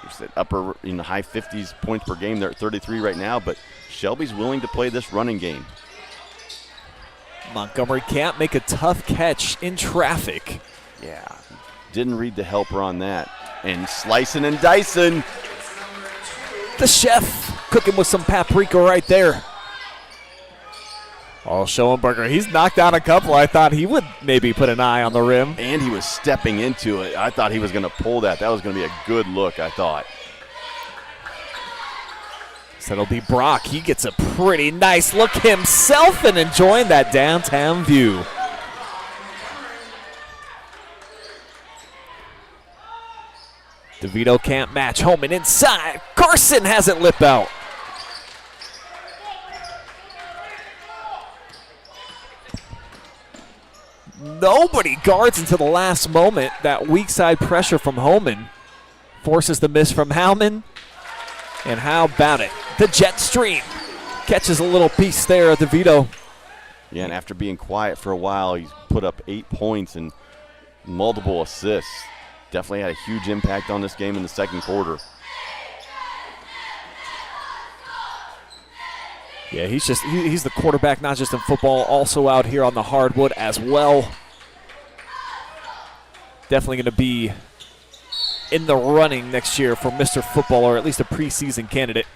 it's at upper, high 50s points per game. They're at 33 right now, but Shelby's willing to play this running game. Montgomery can't make a tough catch in traffic. Yeah, didn't read the helper on that. And slicing and dicing. The chef cooking with some paprika right there. Oh, Schoenberger, he's knocked down a couple. I thought he would maybe put an eye on the rim. And he was stepping into it. I thought he was going to pull that. That was going to be a good look, I thought. So it'll be Brock. He gets a pretty nice look himself and enjoying that downtown view. DeVito can't match. Holman inside. Carson has it lip out. Nobody guards until the last moment. That weak side pressure from Holman forces the miss from Howman. And how about it? The jet stream catches a little piece there of DeVito. Yeah, and after being quiet for a while, he's put up 8 points and multiple assists. Definitely had a huge impact on this game in the second quarter. Yeah, he's the quarterback, not just in football, also out here on the hardwood as well. Definitely going to be in the running next year for Mr. Football, or at least a preseason candidate.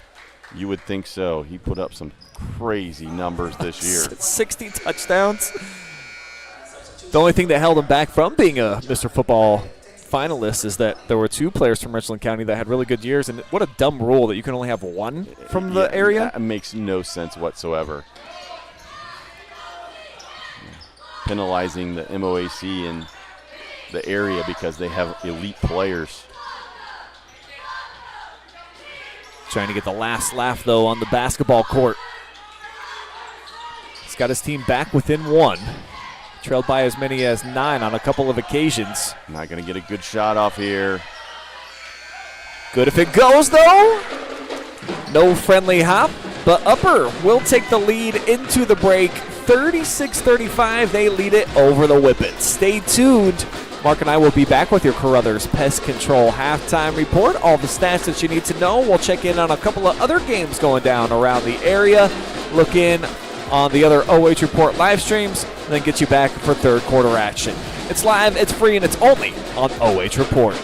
You would think so. He put up some crazy numbers this year. 60 touchdowns. The only thing that held him back from being a Mr. Football finalist is that there were 2 players from Richland County that had really good years, and what a dumb rule that you can only have 1 from the area. That makes no sense whatsoever. Penalizing the MOAC and the area because they have elite players. Trying to get the last laugh, though, on the basketball court. He's got his team back within 1. Trailed by as many as 9 on a couple of occasions. Not going to get a good shot off here. Good if it goes, though. No friendly hop, but Upper will take the lead into the break. 36-35, they lead it over the Whippets. Stay tuned. Mark and I will be back with your Carothers Pest Control halftime report. All the stats that you need to know. We'll check in on a couple of other games going down around the area. Look in on the other OH Report live streams, and then get you back for third quarter action. It's live, it's free, and it's only on OH Report.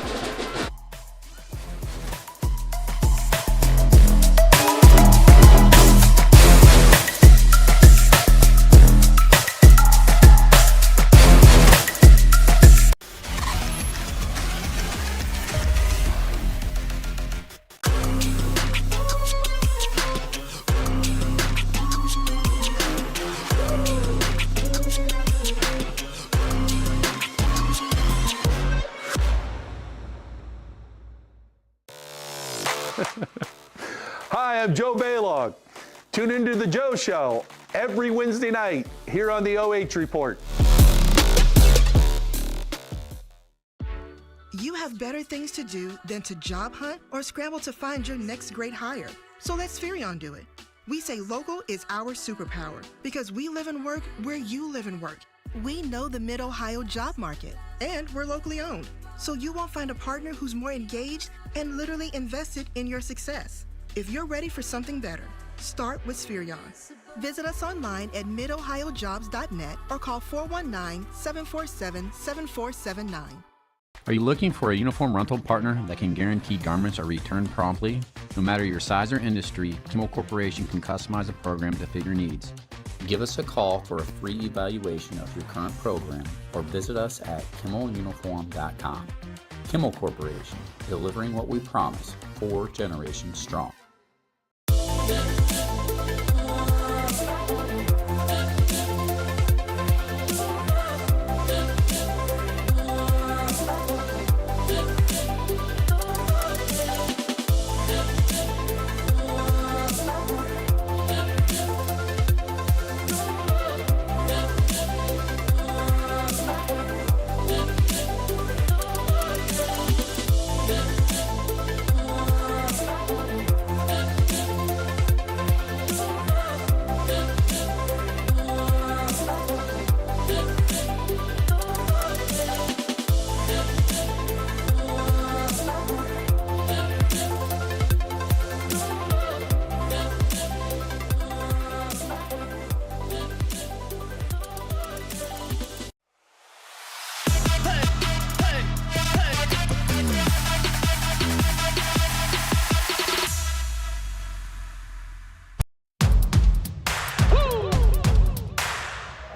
Hi, I'm Joe Baylog. Tune into The Joe Show every Wednesday night here on the OH Report. You have better things to do than to job hunt or scramble to find your next great hire. So let Spherion do it. We say local is our superpower because we live and work where you live and work. We know the Mid-Ohio job market, and we're locally owned. So you won't find a partner who's more engaged and literally invested in your success. If you're ready for something better, start with Spherion. Visit us online at midohiojobs.net or call 419-747-7479. Are you looking for a uniform rental partner that can guarantee garments are returned promptly? No matter your size or industry, Kimmel Corporation can customize a program to fit your needs. Give us a call for a free evaluation of your current program or visit us at kimmeluniform.com. Kimmel Corporation, delivering what we promise, 4 generations strong.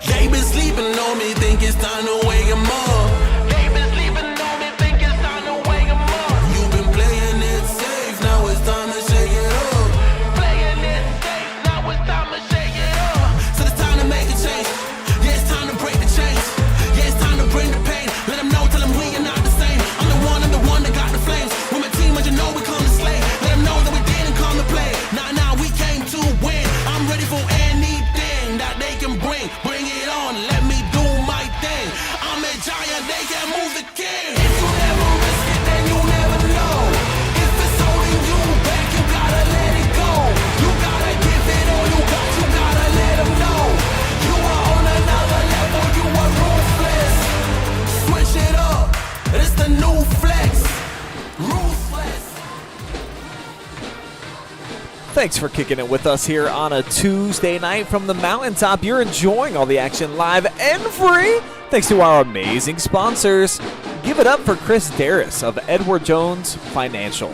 They been sleeping on me, think it's time to wake 'em up. They been sleeping on me, think it's time to wake 'em up. You've been playing it safe, now it's time to shake it up. Playing it safe, now it's time to shake it up. So it's time to make a change. Yeah, it's time to break the chains. Yeah, it's time to bring the pain. Let them know, tell them we are not the same. I'm the one that got the flames. With my team, as you know, we come to slay. Let them know that we didn't come to play. Nah, we came to win. I'm ready for anything that they can bring. Bring it on, let me do my thing. I'm a giant, they can't move the king. If you never risk it, then you never know. If it's holding you back, you gotta let it go. You gotta give it all you got, you gotta let them know. You are on another level, you are ruthless. Switch it up, it's the new flex. Ruthless. Thanks for kicking it with us here on a Tuesday night from the Mountaintop. You're enjoying all the action live and free thanks to our amazing sponsors. Give it up for Chris Daris of Edward Jones Financial.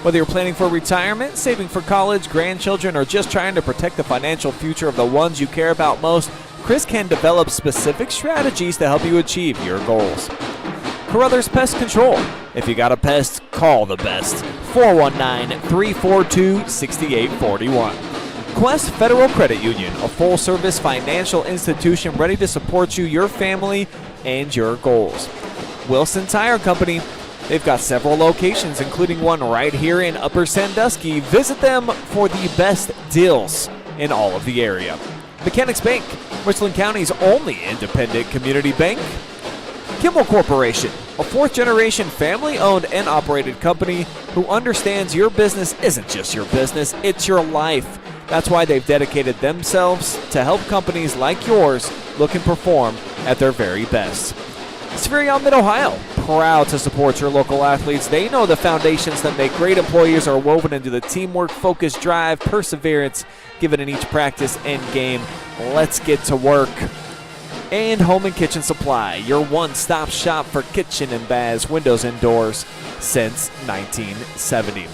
Whether you're planning for retirement, saving for college, grandchildren, or just trying to protect the financial future of the ones you care about most, Chris can develop specific strategies to help you achieve your goals. Carothers Pest Control. If you got a pest, call the best. 419-342-6841. Quest Federal Credit Union, a full-service financial institution ready to support you, your family, and your goals. Wilson Tire Company. They've got several locations, including one right here in Upper Sandusky. Visit them for the best deals in all of the area. Mechanics Bank, Richland County's only independent community bank. Kimmel Corporation, a 4th-generation family-owned and operated company who understands your business isn't just your business, it's your life. That's why they've dedicated themselves to help companies like yours look and perform at their very best. Spherion Mid-Ohio, proud to support your local athletes. They know the foundations that make great employers are woven into the teamwork, focus, drive, perseverance given in each practice and game. Let's get to work. And Home and Kitchen Supply, your one-stop shop for kitchen and baths, windows and doors since 1970.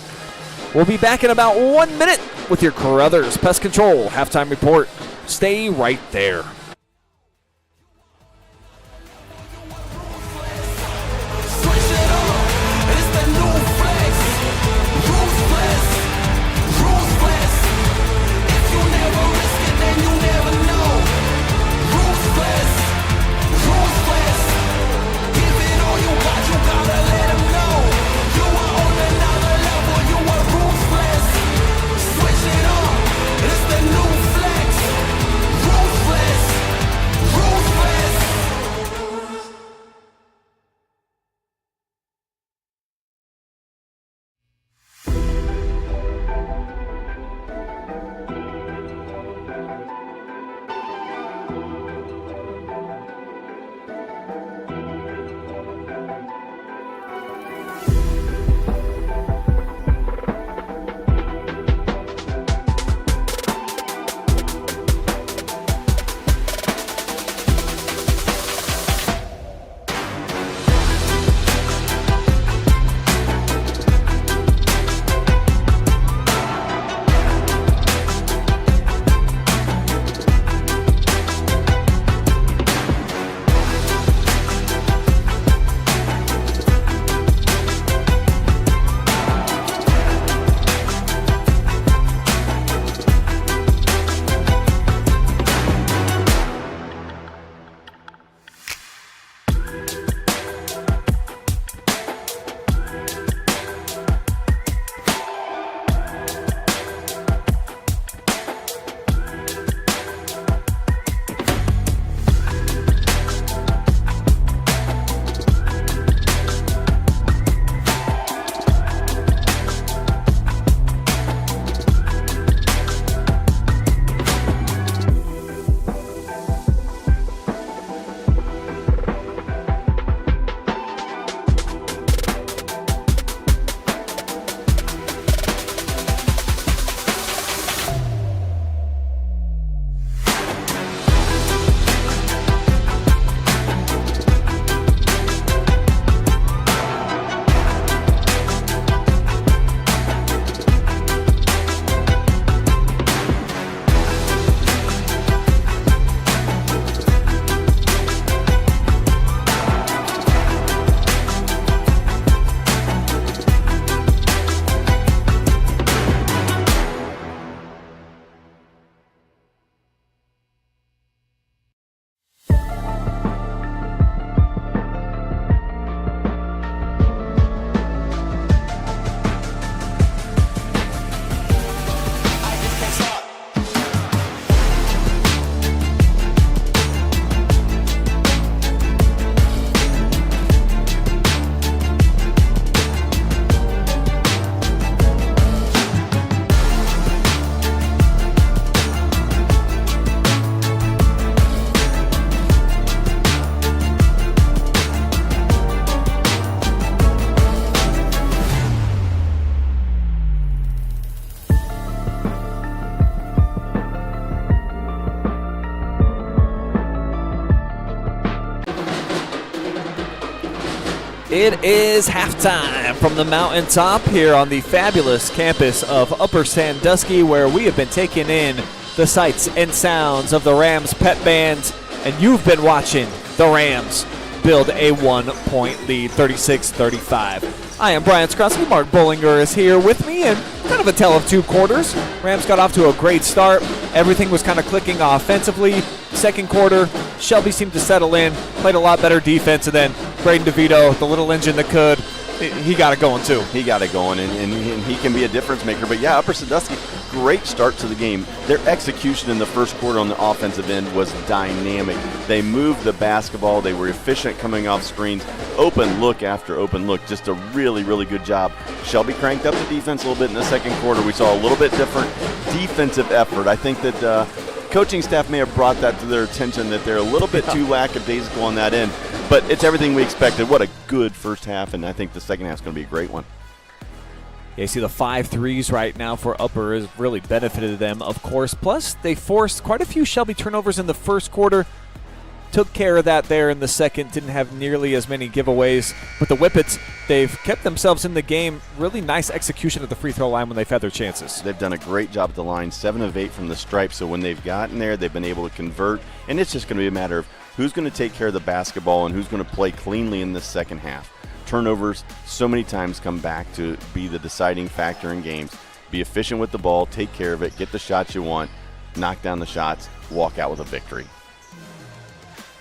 We'll be back in about 1 minute with your Carothers Pest Control halftime report. Stay right there. It is halftime from the Mountaintop here on the fabulous campus of Upper Sandusky, where we have been taking in the sights and sounds of the Rams pet band, and you've been watching the Rams build a 1-point lead, 36-35. I am Brian Skowronski. Mark Bollinger is here with me, and kind of a tale of two quarters. Rams got off to a great start. Everything was kind of clicking offensively. Second quarter, Shelby seemed to settle in, played a lot better defense, and then Braden DeVito, the little engine that could, he got it going too. He got it going, and he can be a difference maker. But yeah, Upper Sandusky, great start to the game. Their execution in the first quarter on the offensive end was dynamic. They moved the basketball. They were efficient coming off screens. Open look after open look. Just a really, really good job. Shelby cranked up the defense a little bit in the second quarter. We saw a little bit different defensive effort. I think that coaching staff may have brought that to their attention, that they're a little bit too lackadaisical on that end. But it's everything we expected. What a good first half, and I think the second half is going to be a great one. Yeah, you see the 5 threes right now for Upper has really benefited them, of course. Plus, they forced quite a few Shelby turnovers in the first quarter. Took care of that there in the second. Didn't have nearly as many giveaways. With the Whippets, they've kept themselves in the game. Really nice execution at the free throw line when they've had their chances. They've done a great job at the line, 7 of 8 from the stripe. So when they've gotten there, they've been able to convert. And it's just going to be a matter of who's going to take care of the basketball and who's going to play cleanly in the second half. Turnovers so many times come back to be the deciding factor in games. Be efficient with the ball, take care of it, get the shots you want, knock down the shots, walk out with a victory.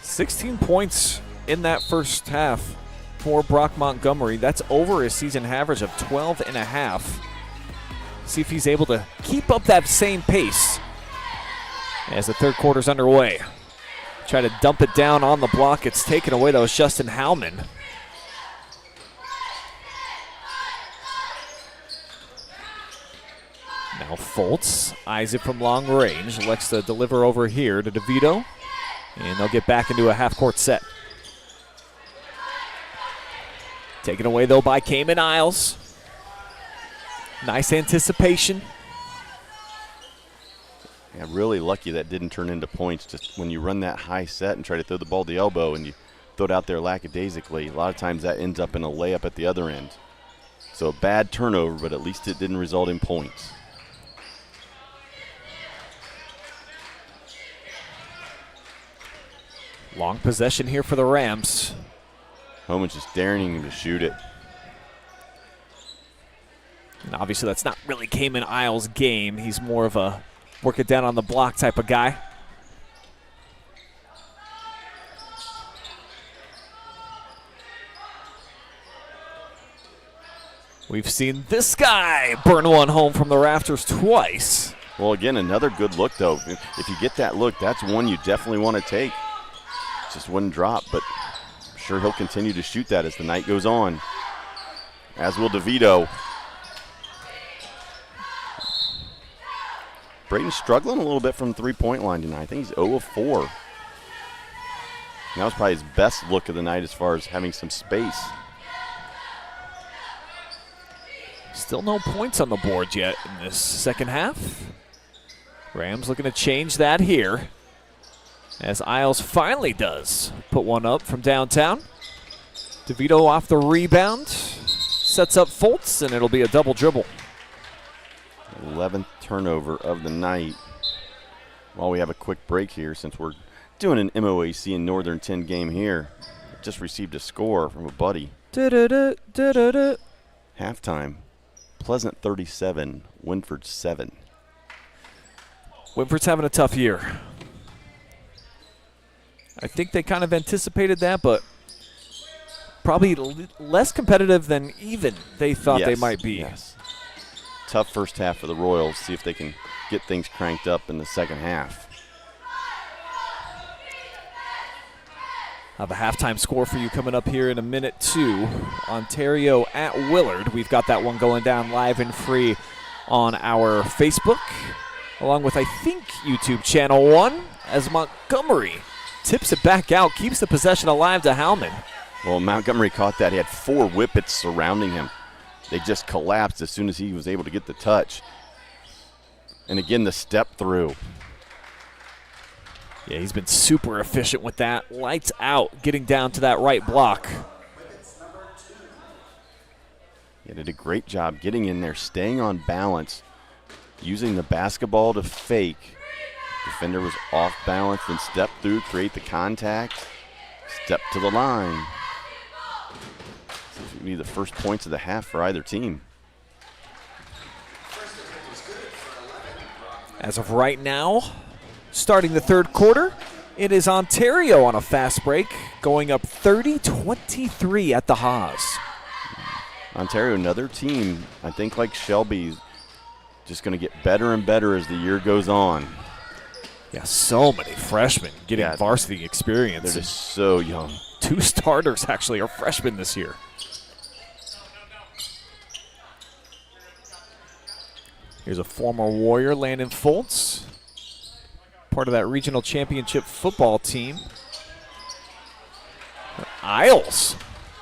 16 points in that first half for Brock Montgomery. That's over his season average of 12.5. See if he's able to keep up that same pace as the third quarter's underway. Try to dump it down on the block. It's taken away, though, Justin Howman. Now Fultz eyes it from long range. Elects to deliver over here to DeVito. And they'll get back into a half-court set. Taken away, though, by Cayman Isles. Nice anticipation. Yeah, really lucky that didn't turn into points. Just when you run that high set and try to throw the ball to the elbow and you throw it out there lackadaisically, a lot of times that ends up in a layup at the other end. So a bad turnover, but at least it didn't result in points. Long possession here for the Rams. Homan's just daring him to shoot it. And obviously that's not really Cayman Isles' game. He's more of a work it down on the block type of guy. We've seen this guy burn one home from the rafters twice. Well, again, another good look, though. If you get that look, that's one you definitely want to take. Just wouldn't drop, but I'm sure he'll continue to shoot that as the night goes on. As will DeVito. Braden's struggling a little bit from three-point line tonight. I think he's 0 of 4. And that was probably his best look of the night as far as having some space. Still no points on the board yet in this second half. Rams looking to change that here, as Isles finally does put one up from downtown. DeVito off the rebound, sets up Fultz, and it'll be a double dribble. 11th turnover of the night. While we have a quick break here, since we're doing an MOAC and Northern 10 game here, just received a score from a buddy. Halftime, Pleasant 37, Winford 7. Winford's having a tough year. I think they kind of anticipated that, but probably less competitive than even they thought they might be. Yes. Tough first half for the Royals. See if they can get things cranked up in the second half. I have a halftime score for you coming up here in a minute, too. Ontario at Willard. We've got that one going down live and free on our Facebook, along with, I think, YouTube Channel 1, as Montgomery tips it back out, keeps the possession alive to Howman. Well, Montgomery caught that. He had 4 Whippets surrounding him. They just collapsed as soon as he was able to get the touch. And again, the step through. Yeah, he's been super efficient with that. Lights out, getting down to that right block. Whippets number 2. He did a great job getting in there, staying on balance, using the basketball to fake. Defender was off balance, then stepped through, create the contact, step to the line. This would be the first points of the half for either team. As of right now, starting the third quarter, it is Ontario on a fast break, going up 30-23 at the Haas. Ontario, another team, I think like Shelby, just going to get better and better as the year goes on. Yeah, so many freshmen getting varsity experience. They're just so young. 2 starters actually are freshmen this year. Here's a former Warrior, Landon Foltz, part of that regional championship football team. Isles,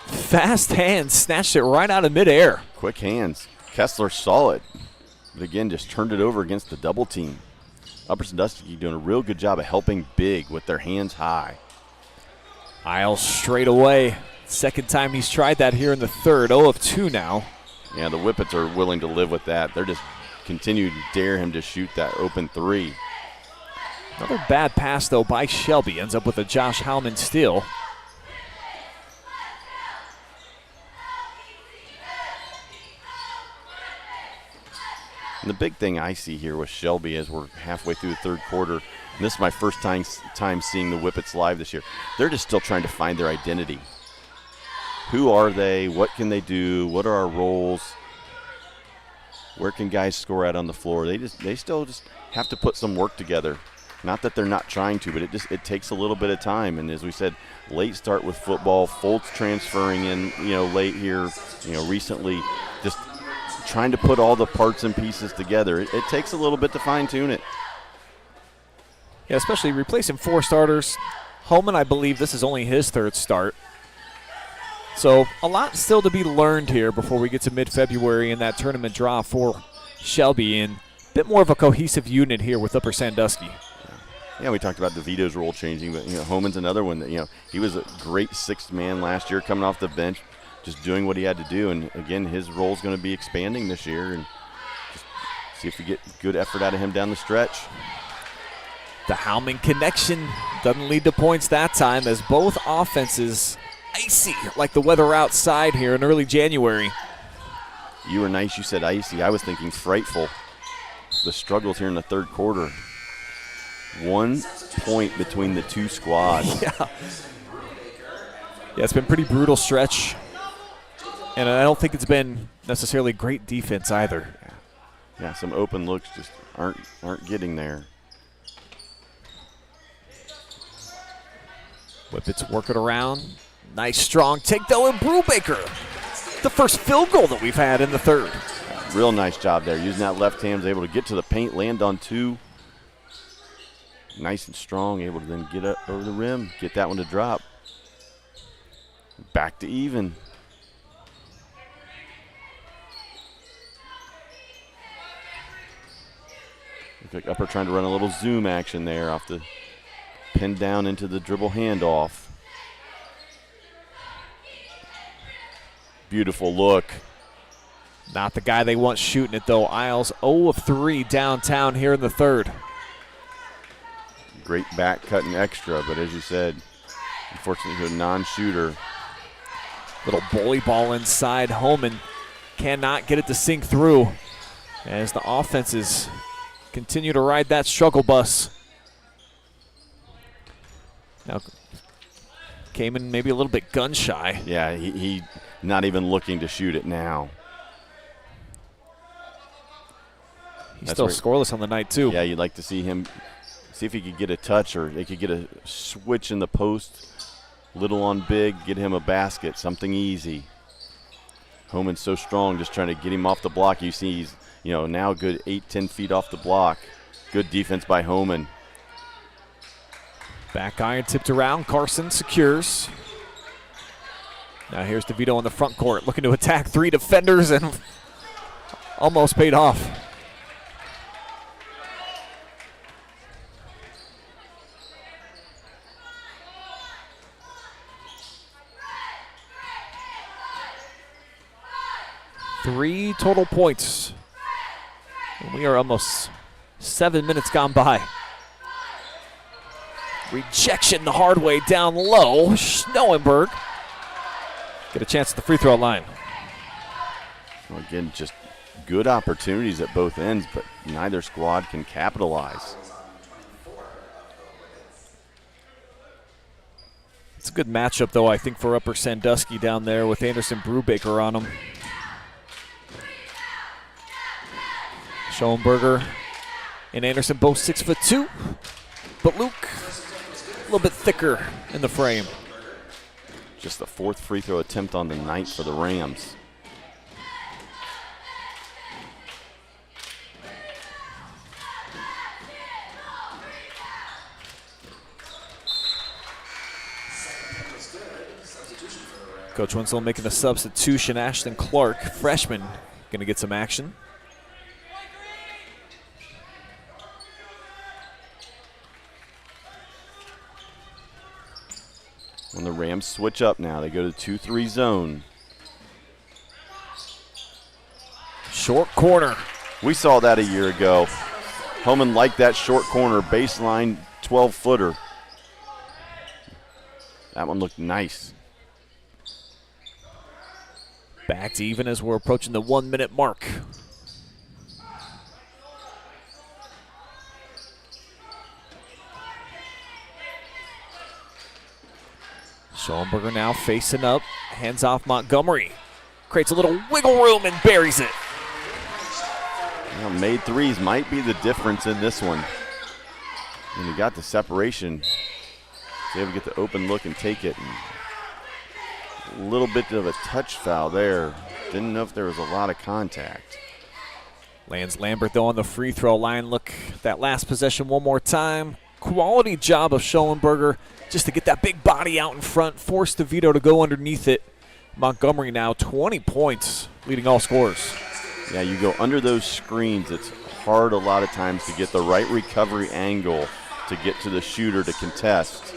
fast hands, snatched it right out of midair. Quick hands. Kessler saw it, but again, just turned it over against the double team. Upper Sandusky doing a real good job of helping big with their hands high. Isles straight away. Second time he's tried that here in the third. 0 of 2 now. Yeah, the Whippets are willing to live with that. They're just continue to dare him to shoot that open 3. Another bad pass, though, by Shelby. Ends up with a Josh Howman steal. And the big thing I see here with Shelby as we're halfway through the third quarter, and this is my first time seeing the Whippets live this year, they're just still trying to find their identity. Who are they? What can they do? What are our roles? Where can guys score at on the floor? They still just have to put some work together. Not that they're not trying to, but it takes a little bit of time. And as we said, late start with football, Foltz transferring in, late here, recently, just trying to put all the parts and pieces together. It takes a little bit to fine-tune it. Yeah, especially replacing 4 starters. Holman, I believe this is only his 3rd start. So a lot still to be learned here before we get to mid-February in that tournament draw for Shelby, and a bit more of a cohesive unit here with Upper Sandusky. Yeah, we talked about DeVito's role changing, but Holman's another one that he was a great 6th man last year, coming off the bench, just doing what he had to do, and again his role is going to be expanding this year, and just see if we get good effort out of him down the stretch. The Howman connection doesn't lead to points that time, as both offenses icy like the weather outside here in early January. You were nice, you said icy. I was thinking frightful. The struggles here in the third quarter. 1 point between the 2 squads. Yeah, it's been a pretty brutal stretch, and I don't think it's been necessarily great defense either. Yeah, some open looks just aren't getting there. Whippets work it around. Nice strong take, though, and Brubaker. The first field goal that we've had in the third. Real nice job there. Using that left hand, was able to get to the paint, land on 2. Nice and strong, able to then get up over the rim, get that one to drop. Back to even. Looks like Upper trying to run a little zoom action there off the pin down into the dribble handoff. Beautiful look. Not the guy they want shooting it, though. Isles 0 of 3 downtown here in the third. Great back cutting extra, but as you said, unfortunately, a non-shooter. Little bully ball inside. Holman cannot get it to sink through as the offenses continue to ride that struggle bus. Now, came in maybe a little bit gun shy. Yeah, he not even looking to shoot it now. He's still scoreless on the night, too. Yeah, you'd like to see him, see if he could get a touch or they could get a switch in the post. Little on big, get him a basket, something easy. Homan's so strong, just trying to get him off the block. You see he's, now a good 8-10 feet off the block. Good defense by Homan. Back iron tipped around. Carson secures. Now here's DeVito in the front court, looking to attack 3 defenders and almost paid off. 3 total points. And we are almost 7 minutes gone by. Rejection the hard way down low. Schnellenberg get a chance at the free throw line. Well, again, just good opportunities at both ends, but neither squad can capitalize. It's a good matchup, though, I think, for Upper Sandusky down there with Anderson Brubaker on them. Schellenberger and Anderson both 6'2", but Luke a little bit thicker in the frame. Just the 4th free throw attempt on the night for the Rams. Coach Winslow making a substitution. Ashton Clark, freshman, going to get some action. When the Rams switch up now, they go to 2-3 zone. Short corner. We saw that a year ago. Homan liked that short corner, baseline 12-footer. That one looked nice. Back to even as we're approaching the 1-minute mark. Schellenberger now facing up, hands off Montgomery. Creates a little wiggle room and buries it. Well, made threes might be the difference in this one. And he got the separation. Was able to get the open look and take it. And a little bit of a touch foul there. Didn't know if there was a lot of contact. Lance Lambert, though, on the free throw line. Look at that last possession one more time. Quality job of Schellenberger just to get that big body out in front, force DeVito to go underneath it. Montgomery now 20 points, leading all scorers. Yeah, you go under those screens. It's hard a lot of times to get the right recovery angle to get to the shooter to contest.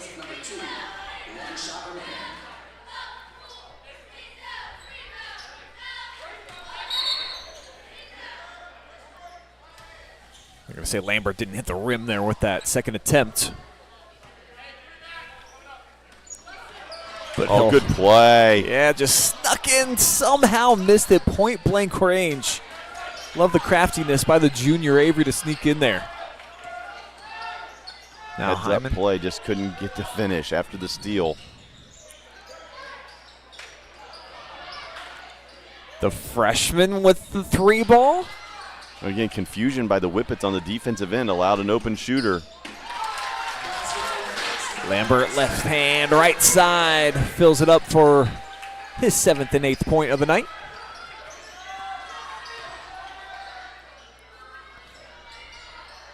I'm going to say Lambert didn't hit the rim there with that second attempt. But good play. Yeah, just snuck in, somehow missed it, point blank range. Love the craftiness by the junior Avery to sneak in there. Now Heads up play, just couldn't get to finish after the steal. The freshman with the 3 ball. Again, confusion by the Whippets on the defensive end allowed an open shooter. Lambert left hand, right side, fills it up for his 7th and 8th point of the night.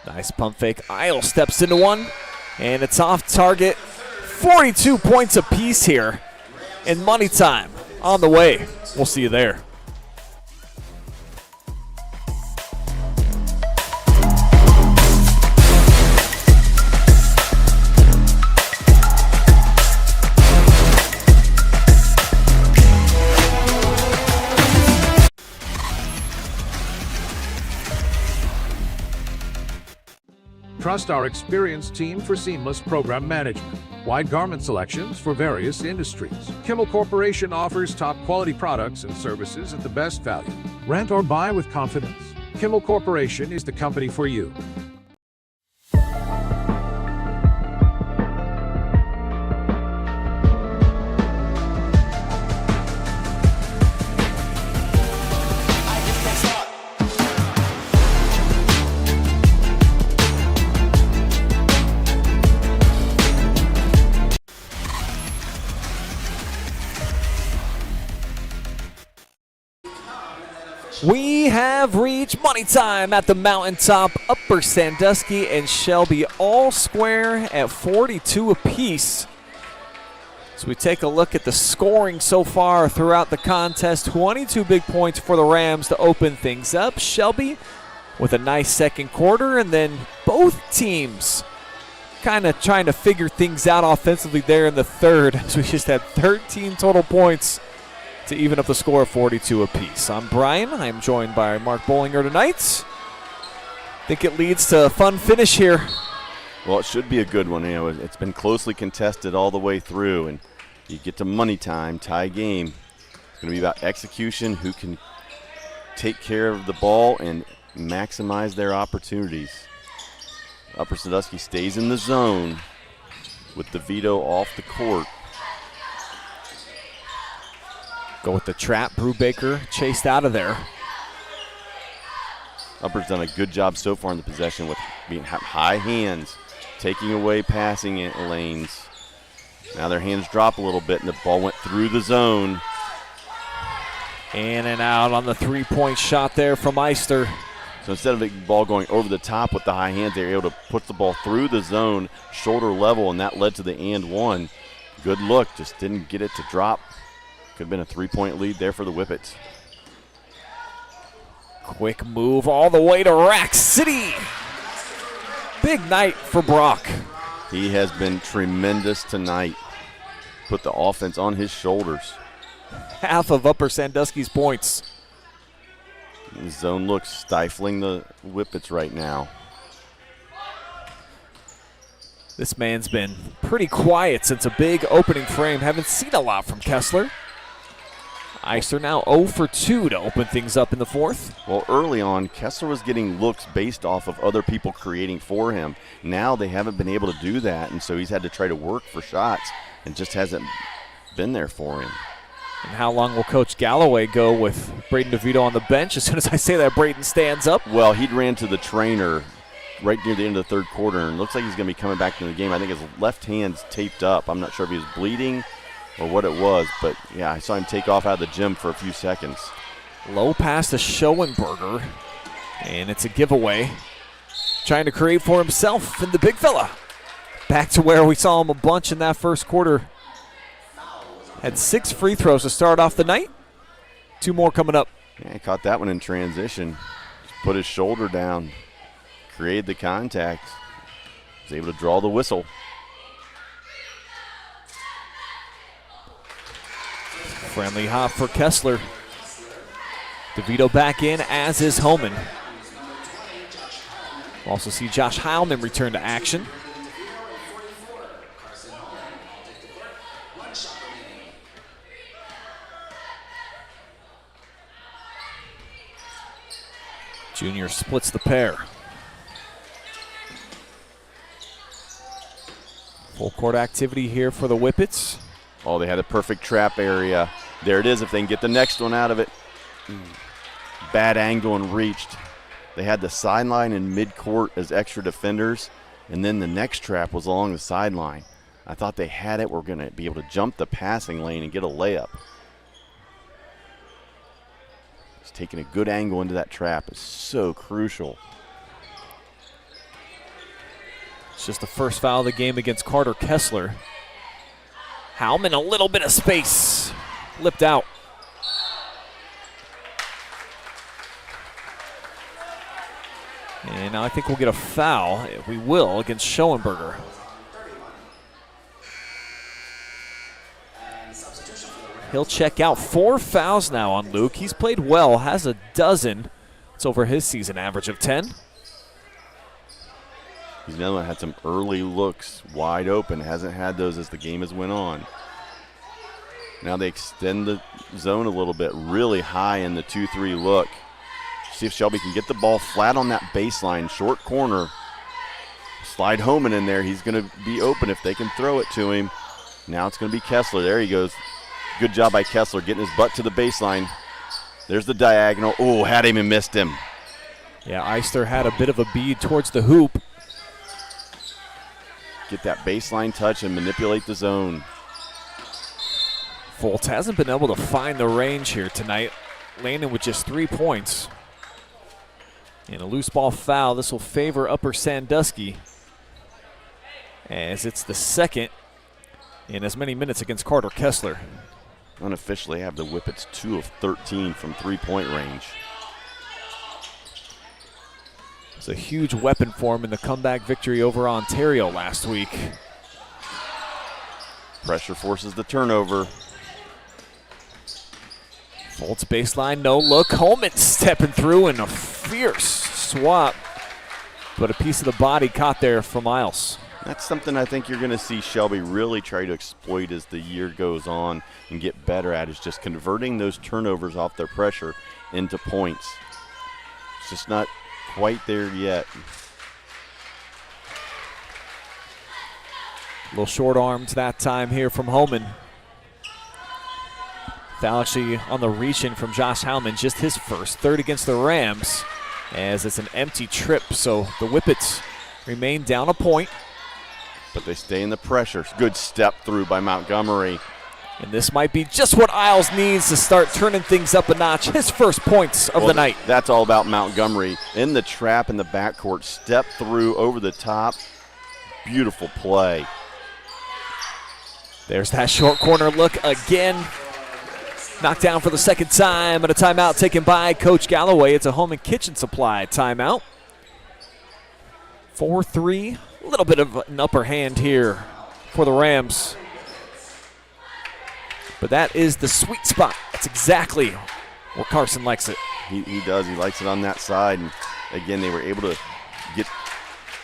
Nice pump fake. Isle steps into one, and it's off target. 42 points apiece here, and money time on the way. We'll see you there. Trust our experienced team for seamless program management. Wide garment selections for various industries. Kimmel Corporation offers top quality products and services at the best value. Rent or buy with confidence. Kimmel Corporation is the company for you. We have reached money time at the Mountaintop. Upper Sandusky and Shelby all square at 42 apiece. As we take a look at the scoring so far throughout the contest, 22 big points for the Rams to open things up. Shelby with a nice second quarter, and then both teams kind of trying to figure things out offensively there in the third, as we just had 13 total points to even up the score of 42 apiece. I'm Brian. I'm joined by Mark Bollinger tonight. I think it leads to a fun finish here. Well, it should be a good one. You know, it's been closely contested all the way through, and you get to money time, tie game. It's going to be about execution, who can take care of the ball and maximize their opportunities. Upper Sandusky stays in the zone with DeVito off the court. Go with the trap. Brubaker chased out of there. Upper's done a good job so far in the possession with being high hands, taking away passing lanes. Now their hands drop a little bit, and the ball went through the zone. In and out on the three-point shot there from Eister. So instead of the ball going over the top with the high hands, they were able to put the ball through the zone, shoulder level, and that led to the and one. Good look, just didn't get it to drop. Could have been a three-point lead there for the Whippets. Quick move all the way to Rack City. Big night for Brock. He has been tremendous tonight. Put the offense on his shoulders. Half of Upper Sandusky's points. The zone looks stifling the Whippets right now. This man's been pretty quiet since a big opening frame. Haven't seen a lot from Kessler. Eister now 0 for 2 to open things up in the fourth. Well, early on, Kessler was getting looks based off of other people creating for him. Now they haven't been able to do that, and so he's had to try to work for shots and just hasn't been there for him. And how long will Coach Galloway go with Braden DeVito on the bench? As soon as I say that, Braden stands up. Well, he ran to the trainer right near the end of the third quarter, and looks like he's going to be coming back into the game. I think his left hand's taped up. I'm not sure if he was bleeding or what it was, but yeah, I saw him take off out of the gym for a few seconds. Low pass to Schoenberger, and it's a giveaway. Trying to create for himself and the big fella. Back to where we saw him a bunch in that first quarter. Had 6 free throws to start off the night. 2 more coming up. Yeah, he caught that one in transition. Just put his shoulder down, created the contact, was able to draw the whistle. Friendly hop for Kessler. DeVito back in, as is Homan. We'll also see Josh Heilman return to action. Junior splits the pair. Full court activity here for the Whippets. Oh, they had a perfect trap area. There it is if they can get the next one out of it. Bad angle and reached. They had the sideline and midcourt as extra defenders, and then the next trap was along the sideline. I thought they had it. We're going to be able to jump the passing lane and get a layup. Just taking a good angle into that trap is so crucial. It's just the first foul of the game against Carter Kessler. Heilman, a little bit of space. Lipped out. And now I think we'll get a foul. We will against Schoenberger. He'll check out. 4 fouls now on Luke. He's played well, has a dozen. It's over his season average of 10. He's another one that had some early looks wide open. Hasn't had those as the game has went on. Now they extend the zone a little bit, really high in the 2-3 look. See if Shelby can get the ball flat on that baseline, short corner. Slide Homan in there. He's going to be open if they can throw it to him. Now it's going to be Kessler. There he goes. Good job by Kessler getting his butt to the baseline. There's the diagonal. Oh, had him and missed him. Yeah, Eister had a bit of a bead towards the hoop. Get that baseline touch and manipulate the zone. Fultz hasn't been able to find the range here tonight. Landon with just 3 points. And a loose ball foul. This will favor Upper Sandusky, as it's the second in as many minutes against Carter Kessler. Unofficially have the Whippets 2 of 13 from 3-point range. It's a huge weapon for him in the comeback victory over Ontario last week. Pressure forces the turnover. Foltz baseline, no look. Holman stepping through in a fierce swap. But a piece of the body caught there for Miles. That's something I think you're going to see Shelby really try to exploit as the year goes on and get better at, is just converting those turnovers off their pressure into points. It's just not quite there yet. A little short armed that time here from Holman. Foul actually on the reach-in from Josh Howman, just his first, third against the Rams, as it's an empty trip. So the Whippets remain down a point. But they stay in the pressure. Good step through by Montgomery. And this might be just what Isles needs to start turning things up a notch. His first points of the night. That's all about Montgomery. In the trap in the backcourt, step through over the top. Beautiful play. There's that short corner look again. Knocked down for the second time, and a timeout taken by Coach Galloway. It's a Home and Kitchen Supply timeout. 4-3, a little bit of an upper hand here for the Rams. But that is the sweet spot. That's exactly where Carson likes it. He does. He likes it on that side. And again, they were able to get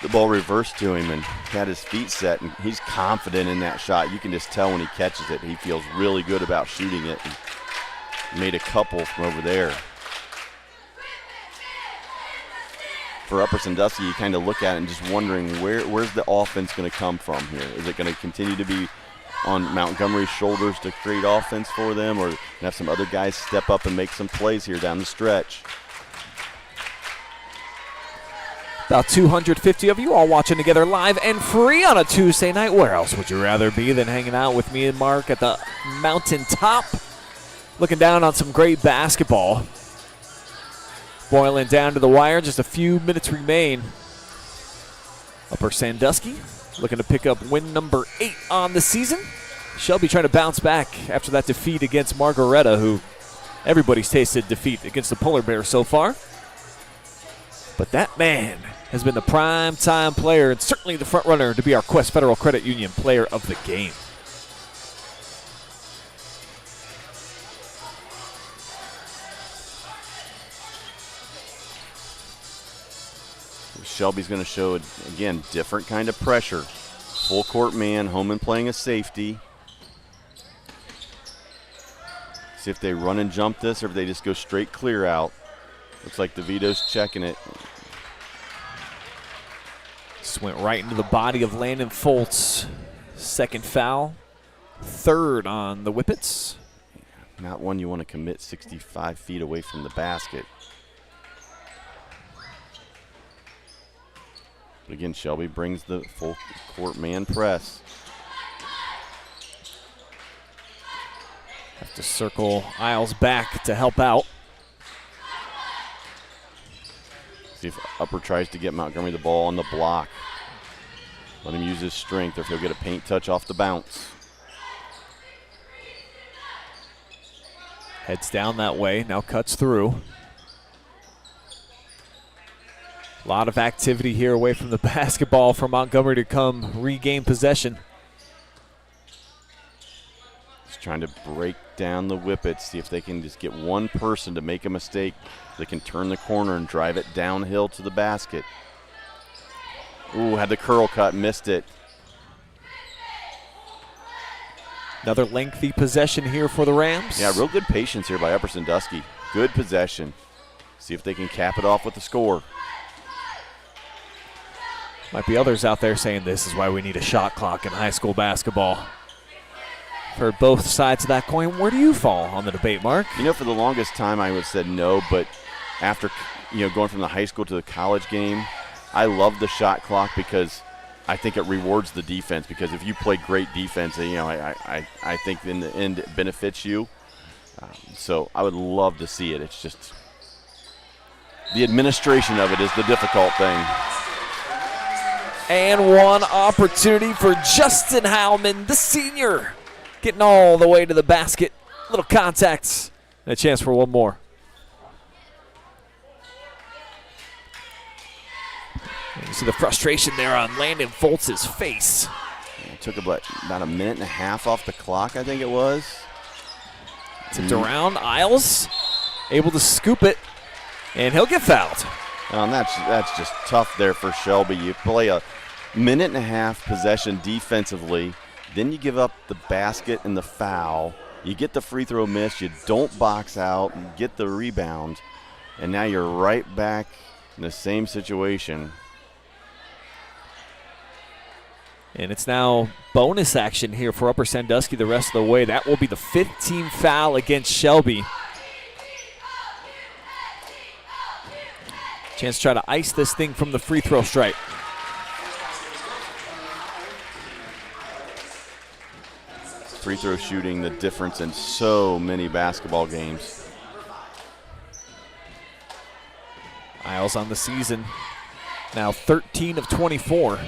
the ball reversed to him and had his feet set, and he's confident in that shot. You can just tell when he catches it. He feels really good about shooting it. And made a couple from over there. For Upper Sandusky, you kind of look at it and just wondering where's the offense going to come from here? Is it going to continue to be on Montgomery's shoulders to create offense for them, or have some other guys step up and make some plays here down the stretch? About 250 of you all watching together live and free on a Tuesday night. Where else would you rather be than hanging out with me and Mark at the Mountaintop? Looking down on some great basketball. Boiling down to the wire, just a few minutes remain. Upper Sandusky looking to pick up win number 8 on the season. Shelby trying to bounce back after that defeat against Margaretta, who everybody's tasted defeat against the Polar Bears so far. But that man has been the prime time player and certainly the front runner to be our Quest Federal Credit Union player of the game. Shelby's going to show, again, different kind of pressure. Full court man, Holman playing a safety. See if they run and jump this or if they just go straight clear out. Looks like DeVito's checking it. Just went right into the body of Landon Foltz. Second foul. Third on the Whippets. Not one you want to commit 65 feet away from the basket. But again, Shelby brings the full court man press. Have to circle Isles back to help out. See if Upper tries to get Montgomery the ball on the block. Let him use his strength, or if he'll get a paint touch off the bounce. Heads down that way, now cuts through. A lot of activity here away from the basketball for Montgomery to come regain possession. He's trying to break down the Whippets, see if they can just get one person to make a mistake. They can turn the corner and drive it downhill to the basket. Ooh, had the curl cut, missed it. Another lengthy possession here for the Rams. Yeah, real good patience here by Upper Sandusky. Good possession. See if they can cap it off with a score. Might be others out there saying this is why we need a shot clock in high school basketball. Heard both sides of that coin. Where do you fall on the debate, Mark? You know, for the longest time I would have said no, but after going from the high school to the college game, I love the shot clock because I think it rewards the defense. Because if you play great defense, I think in the end it benefits you. So I would love to see it. It's just the administration of it is the difficult thing. And one opportunity for Justin Howman, the senior, getting all the way to the basket. Little contacts and a chance for one more. You see the frustration there on Landon Foltz's face. It took about a minute and a half off the clock, I think it was. Tipped around. Isles able to scoop it, and he'll get fouled. And that's just tough there for Shelby. You play a minute and a half possession defensively, then you give up the basket and the foul. You get the free throw miss. You don't box out. You get the rebound. And now you're right back in the same situation. And it's now bonus action here for Upper Sandusky the rest of the way. That will be the 15th foul against Shelby. Chance to try to ice this thing from the free throw stripe. Free throw shooting, the difference in so many basketball games. Isles on the season, now 13 of 24.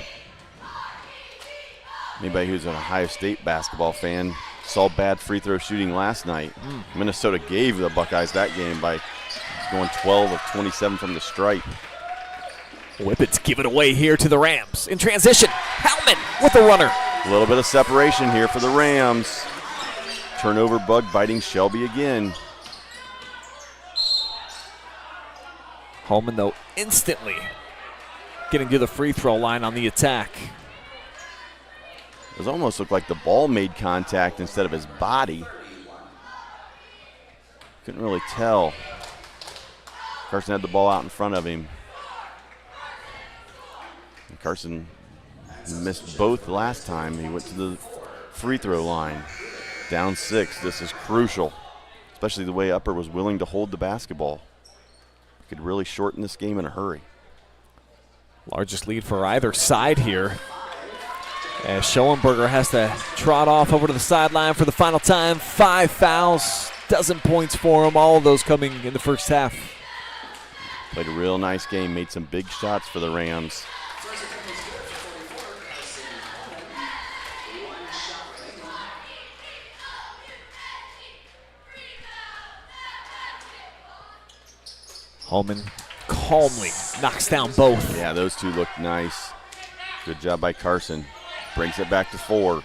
Anybody who's an Ohio State basketball fan saw bad free throw shooting last night. Minnesota gave the Buckeyes that game by going 12 of 27 from the stripe. Whippets give it away here to the Rams. In transition, Hellman with the runner. A little bit of separation here for the Rams. Turnover bug biting Shelby again. Holman, though, instantly getting to the free throw line on the attack. It almost looked like the ball made contact instead of his body. Couldn't really tell. Carson had the ball out in front of him. And Carson missed both last time. He went to the free throw line. Down 6. This is crucial, especially the way Upper was willing to hold the basketball. Could really shorten this game in a hurry. Largest lead for either side here, as Schoenberger has to trot off over to the sideline for the final time. 5 fouls, dozen points for him, all of those coming in the first half. Played a real nice game, made some big shots for the Rams. Holman calmly knocks down both. Yeah, those two looked nice. Good job by Carson. Brings it back to 4.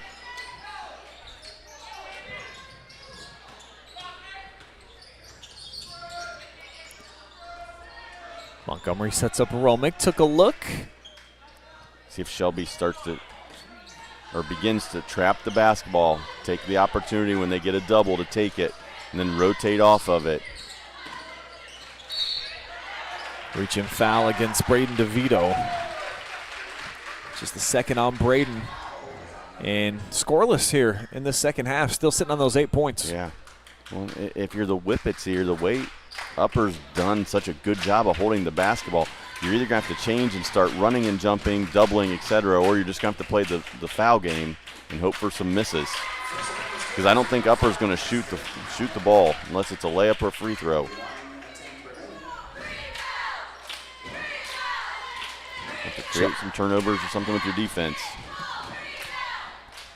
Montgomery sets up Romick, took a look. See if Shelby starts to, or begins to trap the basketball. Take the opportunity when they get a double to take it, and then rotate off of it. Reaching foul against Braden DeVito. Just the second on Braden. And scoreless here in the second half, still sitting on those 8 points. Yeah. Well, if you're the Whippets here, the way Upper's done such a good job of holding the basketball, you're either going to have to change and start running and jumping, doubling, etc., or you're just going to have to play the foul game and hope for some misses. Because I don't think Upper's going to shoot the ball unless it's a layup or free throw. Have to create some turnovers or something with your defense.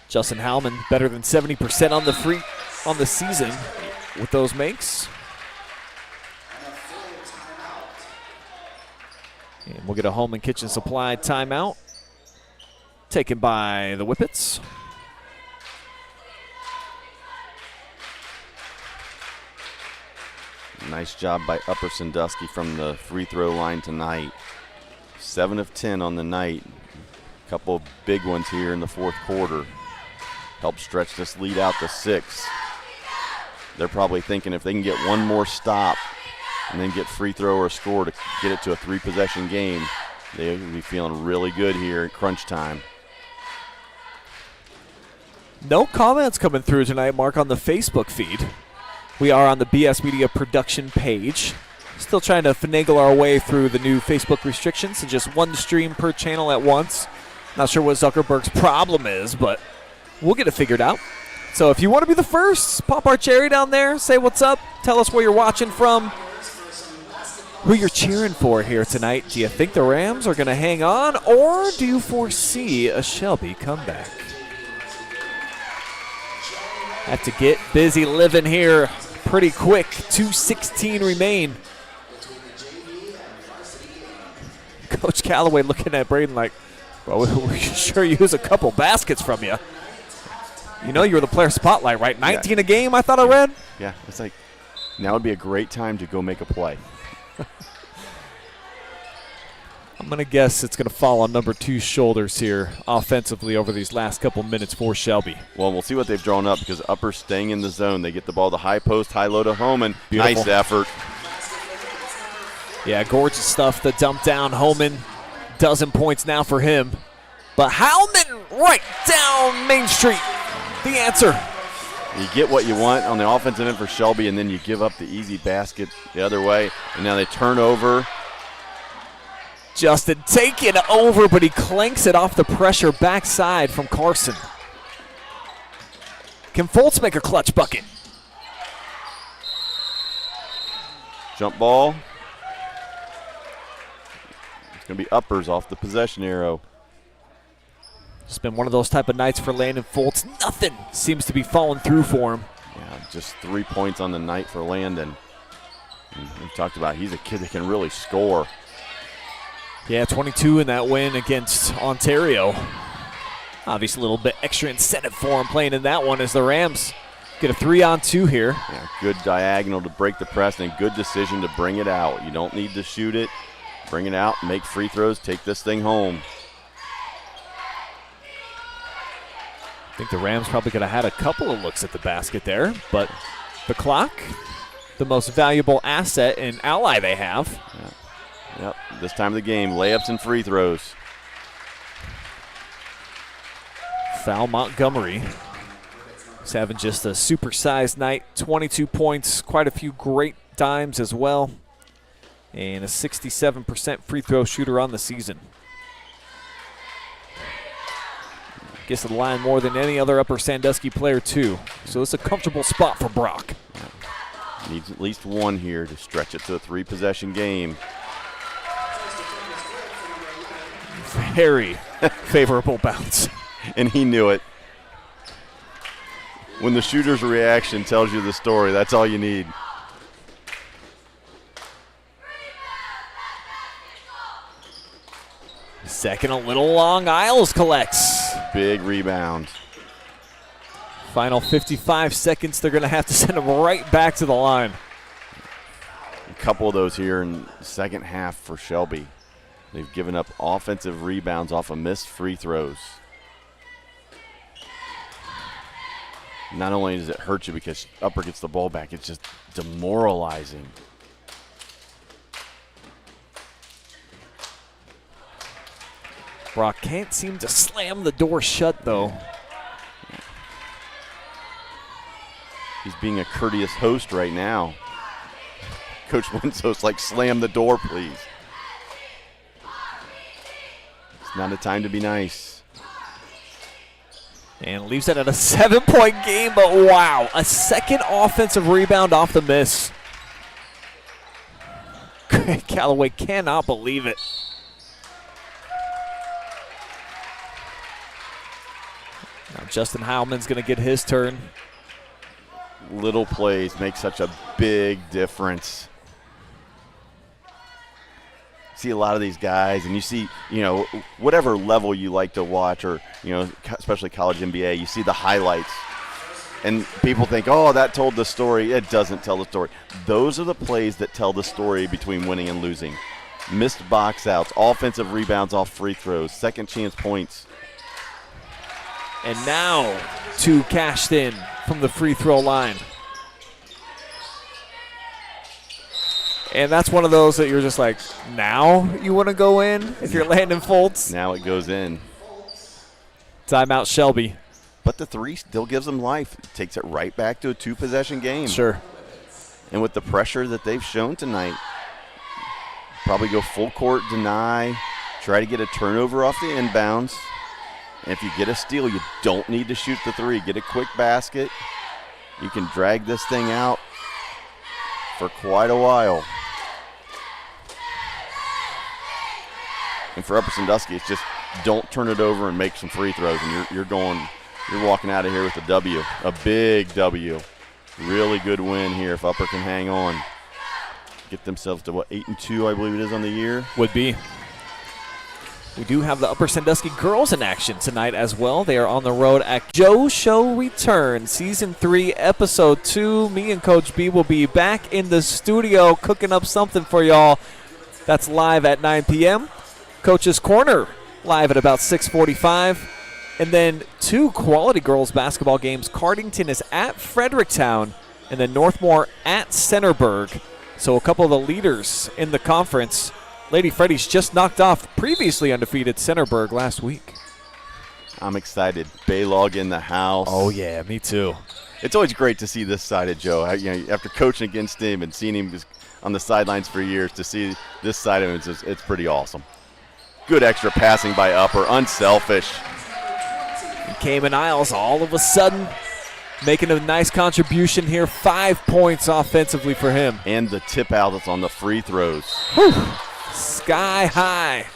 Justin Howman better than 70% on the season with those makes. And we'll get a Home and Kitchen Supply timeout taken by the Whippets. Nice job by Upper Sandusky from the free throw line tonight. 7 of 10 on the night. A couple of big ones here in the fourth quarter. Help stretch this lead out to 6. They're probably thinking if they can get one more stop and then get free throw or a score to get it to a 3-possession game, they'll be feeling really good here at crunch time. No comments coming through tonight, Mark, on the Facebook feed. We are on the BS Media production page. Still trying to finagle our way through the new Facebook restrictions and just one stream per channel at once. Not sure what Zuckerberg's problem is, but we'll get it figured out. So if you want to be the first, pop our cherry down there, say what's up, tell us where you're watching from, who you're cheering for here tonight. Do you think the Rams are going to hang on, or do you foresee a Shelby comeback? Have to get busy living here pretty quick. 2:16 remain. Coach Callaway looking at Braden like, well, we should sure use a couple baskets from you. You know you were the player spotlight, right? 19 a game, I thought I read? Yeah, it's like now would be a great time to go make a play. I'm going to guess it's going to fall on number 2's shoulders here offensively over these last couple minutes for Shelby. Well, we'll see what they've drawn up because Upper staying in the zone. They get the ball to high post, high low to Homan. Beautiful. Nice effort. Yeah, gorgeous stuff. The dump down. Homan, dozen points now for him. But Howman right down Main Street. The answer. You get what you want on the offensive end for Shelby, and then you give up the easy basket the other way. And now they turn over. Justin taken over, but he clanks it off the pressure backside from Carson. Can Foltz make a clutch bucket? Jump ball. It's going to be Uppers off the possession arrow. It's been one of those type of nights for Landon Foltz. Nothing seems to be falling through for him. Yeah, just 3 points on the night for Landon. And we talked about he's a kid that can really score. Yeah, 22 in that win against Ontario. Obviously a little bit extra incentive for him playing in that one as the Rams get a 3-on-2 here. Yeah, good diagonal to break the press and good decision to bring it out. You don't need to shoot it. Bring it out, make free throws, take this thing home. I think the Rams probably could have had a couple of looks at the basket there, but the clock, the most valuable asset and ally they have. Yeah. Yep, this time of the game, layups and free throws. Foul Montgomery. He's having just a supersized night. 22 points, quite a few great dimes as well, and a 67% free throw shooter on the season. Gets to the line more than any other Upper Sandusky player, too. So it's a comfortable spot for Brock. Needs at least one here to stretch it to a 3-possession game. Very favorable bounce. And he knew it. When the shooter's reaction tells you the story, that's all you need. Second, a little long. Isles collects. Big rebound. Final 55 seconds. They're going to have to send him right back to the line. A couple of those here in the second half for Shelby. They've given up offensive rebounds off of missed free throws. Not only does it hurt you because Upper gets the ball back, it's just demoralizing. Brock can't seem to slam the door shut, though. He's being a courteous host right now. Coach Winslow's like, slam the door, please. It's not a time to be nice. And leaves it at a 7-point game, but wow, a second offensive rebound off the miss. Callaway cannot believe it. Now Justin Heilman's going to get his turn. Little plays make such a big difference. See a lot of these guys, and you see, whatever level you like to watch, or, especially college NBA, you see the highlights. And people think, oh, that told the story. It doesn't tell the story. Those are the plays that tell the story between winning and losing. Missed box outs, offensive rebounds off free throws, second chance points. And now 2 cashed in from the free throw line. And that's one of those that you're just like, now you want to go in if you're Landon Foltz? Now it goes in. Timeout Shelby. But the 3 still gives them life. It takes it right back to a 2-possession game. Sure. And with the pressure that they've shown tonight, probably go full court, deny, try to get a turnover off the inbounds. And if you get a steal, you don't need to shoot the 3. Get a quick basket. You can drag this thing out for quite a while. And for Upper Sandusky, it's just don't turn it over and make some free throws, and you're walking out of here with a W, a big W. Really good win here if Upper can hang on. Get themselves to 8-2, I believe it is on the year. Would be. We do have the Upper Sandusky girls in action tonight as well. They are on the road at Joe Show Return, Season 3, Episode 2. Me and Coach B will be back in the studio cooking up something for y'all. That's live at 9 p.m. Coach's Corner, live at about 6:45. And then 2 quality girls basketball games. Cardington is at Fredericktown, and then Northmore at Centerburg. So a couple of the leaders in the conference. Lady Freddy's just knocked off previously undefeated Centerburg last week. I'm excited. Baylog in the house. Oh, yeah, me too. It's always great to see this side of Joe. After coaching against him and seeing him on the sidelines for years, to see this side of him, it's pretty awesome. Good extra passing by Upper, unselfish. And Cayman Isles all of a sudden making a nice contribution here. 5 points offensively for him. And the tip out that's on the free throws. Whew. Sky high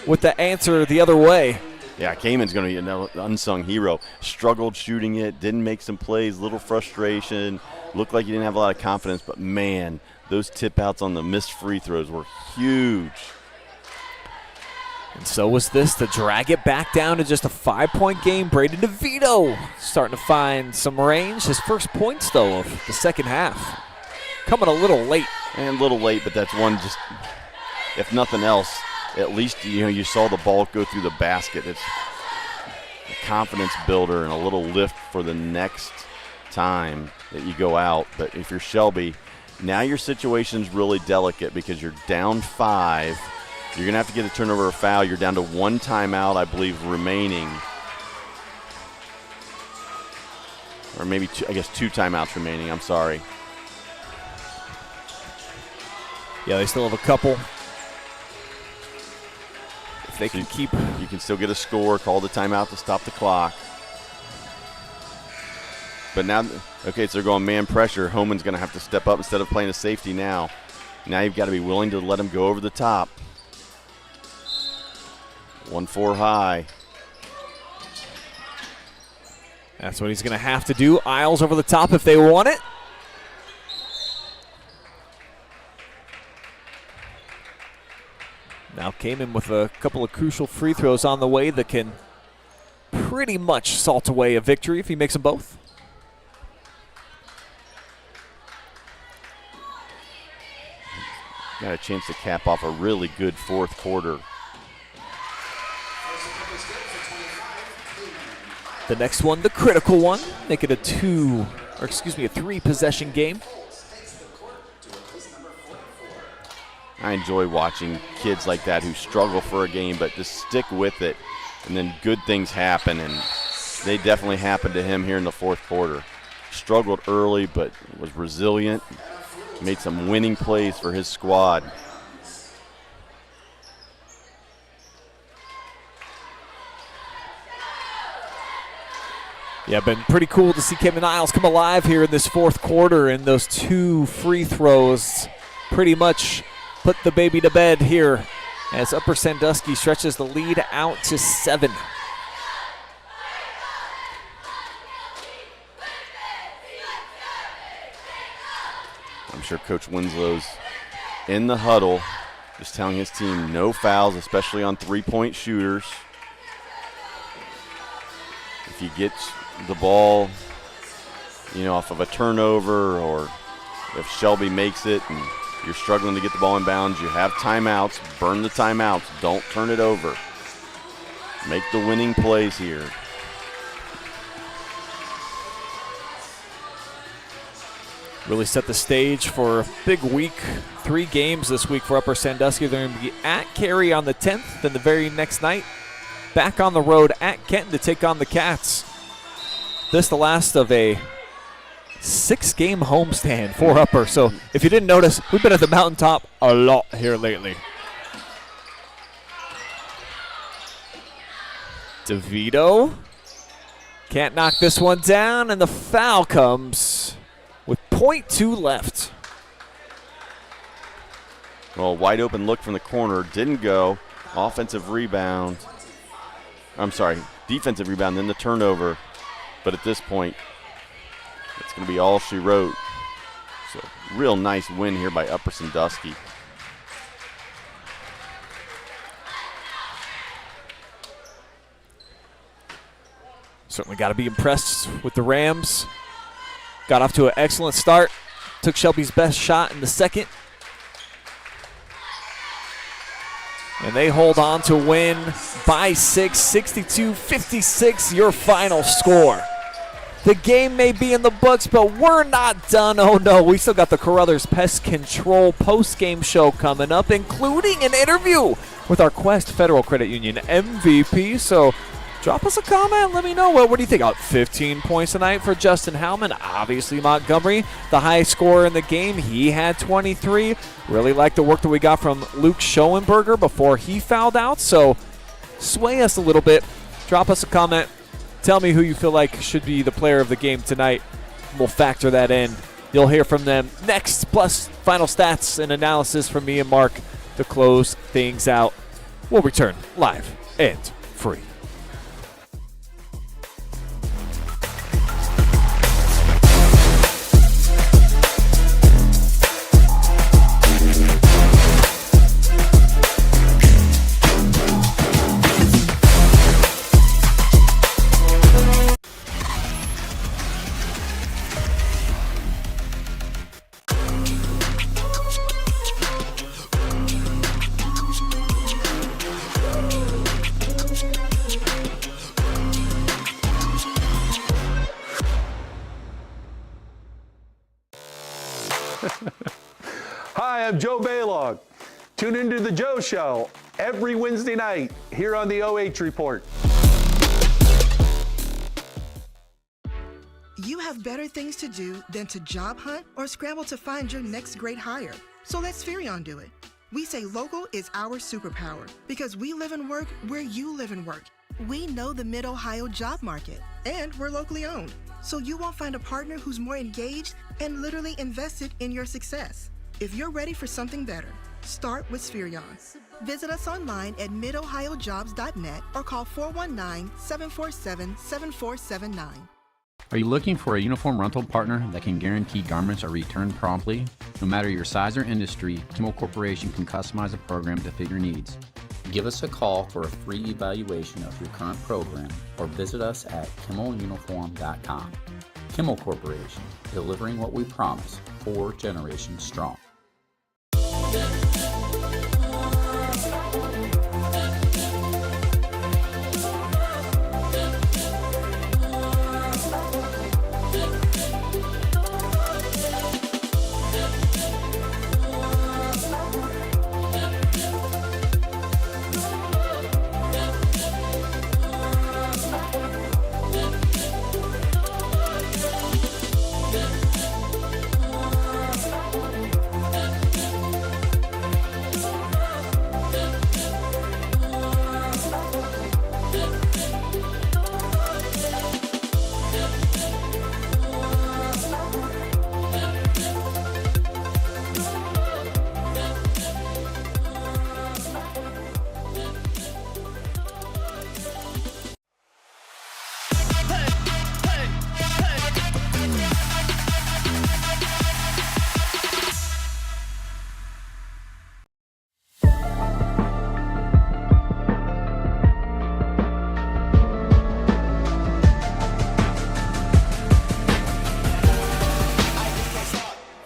with the answer the other way. Yeah, Cayman's going to be an unsung hero. Struggled shooting it, didn't make some plays, little frustration. Looked like he didn't have a lot of confidence, but man, those tip outs on the missed free throws were huge. And so was this to drag it back down to just a 5-point game. Braden DeVito starting to find some range. His first points, though, of the second half. Coming a little late. And a little late, but that's one just, if nothing else, at least you saw the ball go through the basket. It's a confidence builder and a little lift for the next time that you go out. But if you're Shelby, now your situation's really delicate because you're down 5. You're going to have to get a turnover or foul. You're down to 1 timeout, I believe, remaining. Or maybe 2 timeouts remaining. I'm sorry. Yeah, they still have a couple. If they can keep. You can still get a score, call the timeout to stop the clock. But now, okay, so they're going man pressure. Homan's going to have to step up instead of playing a safety now. Now you've got to be willing to let him go over the top. 1-4 high. That's what he's going to have to do. Isles over the top if they want it. Now Cayman with a couple of crucial free throws on the way that can pretty much salt away a victory if he makes them both. Got a chance to cap off a really good fourth quarter. The next one, the critical one, make it a 3-possession game. I enjoy watching kids like that who struggle for a game but just stick with it, and then good things happen, and they definitely happened to him here in the fourth quarter. Struggled early but was resilient, made some winning plays for his squad. Yeah, been pretty cool to see Cayman Isles come alive here in this fourth quarter, and those 2 free throws pretty much put the baby to bed here as Upper Sandusky stretches the lead out to 7. I'm sure Coach Winslow's in the huddle just telling his team no fouls, especially on 3-point shooters. If you get the ball, off of a turnover, or if Shelby makes it and you're struggling to get the ball in bounds, you have timeouts. Burn the timeouts. Don't turn it over. Make the winning plays here. Really set the stage for a big week. 3 games this week for Upper Sandusky. They're going to be at Cary on the 10th, then the very next night, back on the road at Kenton to take on the Cats. This the last of a 6-game homestand for Upper. So if you didn't notice, we've been at the Mountaintop a lot here lately. DeVito can't knock this one down, and the foul comes with .2 left. Well, wide open look from the corner. Didn't go. Offensive rebound. I'm sorry, defensive rebound, then the turnover. But at this point, it's going to be all she wrote. So, real nice win here by Upper Sandusky. Certainly got to be impressed with the Rams. Got off to an excellent start. Took Shelby's best shot in the second. And they hold on to win by 6, 62-56, your final score. The game may be in the books, but we're not done. Oh no, we still got the Carothers Pest Control post-game show coming up, including an interview with our Quest Federal Credit Union MVP. So drop us a comment. Let me know. What do you think? Out 15 points tonight for Justin Howman. Obviously, Montgomery, the highest scorer in the game. He had 23. Really like the work that we got from Luke Schoenberger before he fouled out. So sway us a little bit. Drop us a comment. Tell me who you feel like should be the player of the game tonight. We'll factor that in. You'll hear from them next, plus final stats and analysis from me and Mark to close things out. We'll return live and free. Hi, I'm Joe Baylog. Tune into the Joe Show every Wednesday night here on the OH Report. You have better things to do than to job hunt or scramble to find your next great hire. So let Spherion do it. We say local is our superpower because we live and work where you live and work. We know the Mid-Ohio job market, and we're locally owned. So you won't find a partner who's more engaged and literally invested in your success. If you're ready for something better, start with Spherion. Visit us online at midohiojobs.net or call 419-747-7479. Are you looking for a uniform rental partner that can guarantee garments are returned promptly? No matter your size or industry, Kimmel Corporation can customize a program to fit your needs. Give us a call for a free evaluation of your current program or visit us at kimmeluniform.com. Kimmel Corporation, delivering what we promise, 4 generations strong.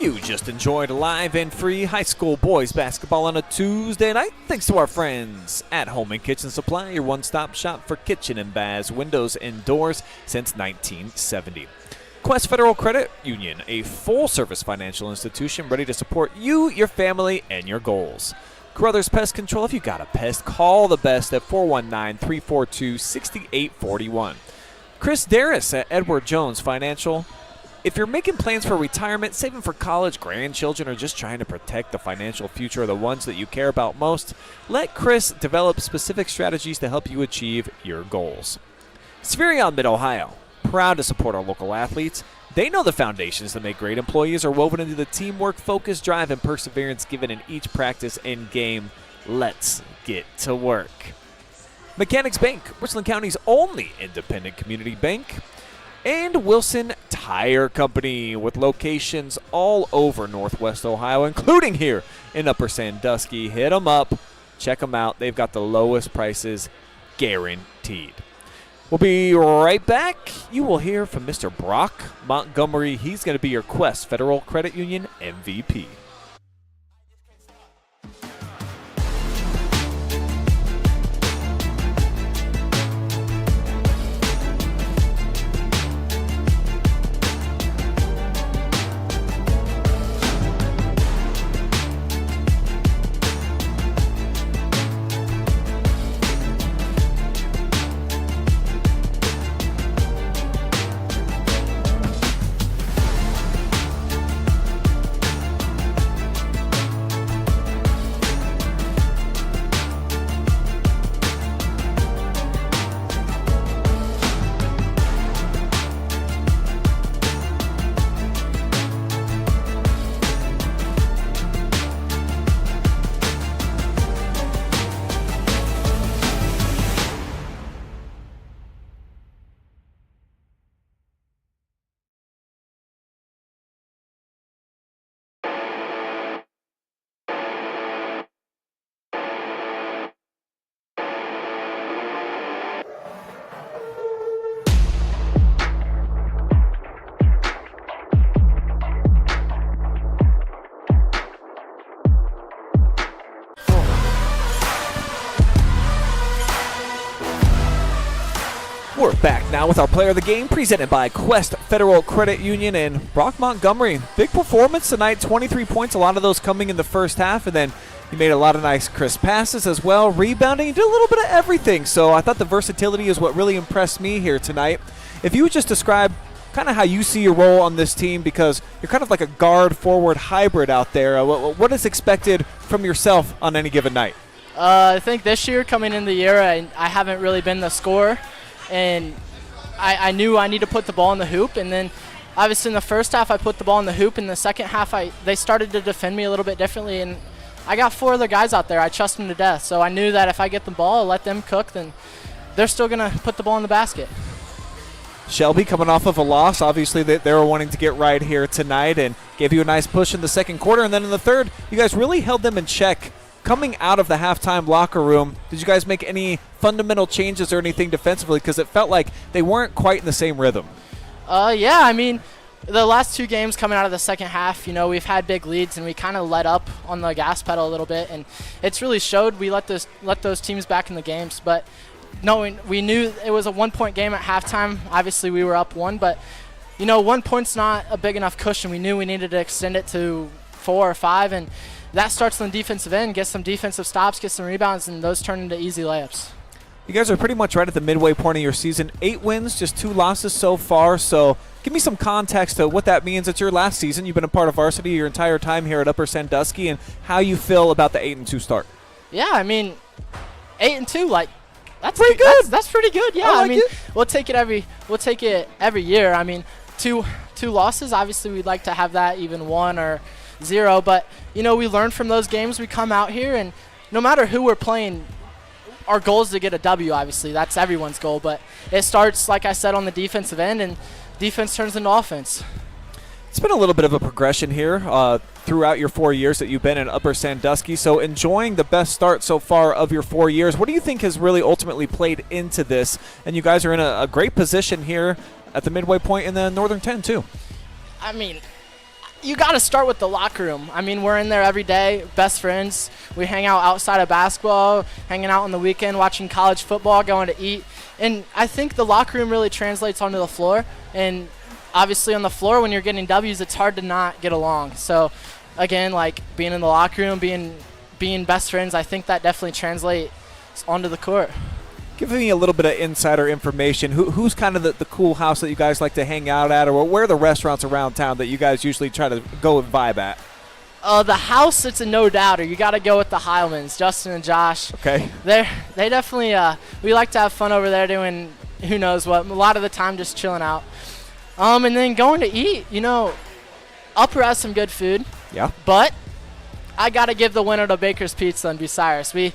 You just enjoyed live and free high school boys basketball on a Tuesday night, thanks to our friends at Home and Kitchen Supply, your one-stop shop for kitchen and baths, windows, and doors since 1970. Quest Federal Credit Union, a full-service financial institution ready to support you, your family, and your goals. Carothers Pest Control, if you got a pest, call the best at 419-342-6841. Chris Daris at Edward Jones Financial. If you're making plans for retirement, saving for college, grandchildren, or just trying to protect the financial future of the ones that you care about most, let Chris develop specific strategies to help you achieve your goals. Spherion Mid-Ohio, proud to support our local athletes. They know the foundations that make great employees are woven into the teamwork, focus, drive, and perseverance given in each practice and game. Let's get to work. Mechanics Bank, Richland County's only independent community bank. And Wilson Tire Company, with locations all over Northwest Ohio, including here in Upper Sandusky. Hit them up. Check them out. They've got the lowest prices guaranteed. We'll be right back. You will hear from Mr. Brock Montgomery. He's going to be your Quest Federal Credit Union MVP. We're back now with our player of the game presented by Quest Federal Credit Union and Brock Montgomery. Big performance tonight, 23 points, a lot of those coming in the first half, and then he made a lot of nice crisp passes as well, rebounding, he did a little bit of everything. So I thought the versatility is what really impressed me here tonight. If you would just describe kind of how you see your role on this team, because you're kind of like a guard-forward hybrid out there, what is expected from yourself on any given night? I think this year, coming in the year, I haven't really been the scorer. And I knew I need to put the ball in the hoop. And then, obviously, in the first half, I put the ball in the hoop. In the second half, they started to defend me a little bit differently. And I got 4 other guys out there. I trust them to death. So I knew that if I get the ball, let them cook, then they're still going to put the ball in the basket. Shelby coming off of a loss. Obviously, they were wanting to get right here tonight and gave you a nice push in the second quarter. And then in the third, you guys really held them in check. Coming out of the halftime locker room, did you guys make any fundamental changes or anything defensively? Because it felt like they weren't quite in the same rhythm. Yeah, I mean, the last 2 games coming out of the second half, we've had big leads and we kind of let up on the gas pedal a little bit, and it's really showed. We let those teams back in the games, but we knew it was a 1-point game at halftime. Obviously, we were up 1, but 1 point's not a big enough cushion. We knew we needed to extend it to 4 or 5, and that starts on the defensive end, get some defensive stops, get some rebounds, and those turn into easy layups. You guys are pretty much right at the midway point of your season. 8 wins, just 2 losses so far. So give me some context to what that means. It's your last season. You've been a part of varsity your entire time here at Upper Sandusky, and how you feel about the 8-2 start. Yeah, I mean, 8-2, that's pretty good. That's pretty good. Yeah, I mean, we'll take it every year. I mean, two losses. Obviously, we'd like to have that even 1 or 0, but we learn from those games. We come out here, and no matter who we're playing, our goal is to get a W. Obviously, that's everyone's goal, but it starts, like I said, on the defensive end, and defense turns into offense. It's been a little bit of a progression here throughout your 4 years that you've been in Upper Sandusky. So enjoying the best start so far of your 4 years. What do you think has really ultimately played into this? And you guys are in a great position here at the midway point in the Northern 10 too. I mean, you got to start with the locker room. I mean, we're in there every day, best friends. We hang out outside of basketball, hanging out on the weekend, watching college football, going to eat. And I think the locker room really translates onto the floor. And obviously on the floor, when you're getting W's, it's hard to not get along. So, again, being in the locker room, being best friends, I think that definitely translates onto the court. Give me a little bit of insider information. Who's kind of the cool house that you guys like to hang out at, or where are the restaurants around town that you guys usually try to go and vibe at? The house, it's a no-doubter. You got to go with the Heilmans, Justin and Josh. Okay. They definitely, we like to have fun over there doing who knows what. A lot of the time just chilling out. And then going to eat, Upper has some good food. Yeah. But I got to give the winner to Baker's Pizza in Bucyrus.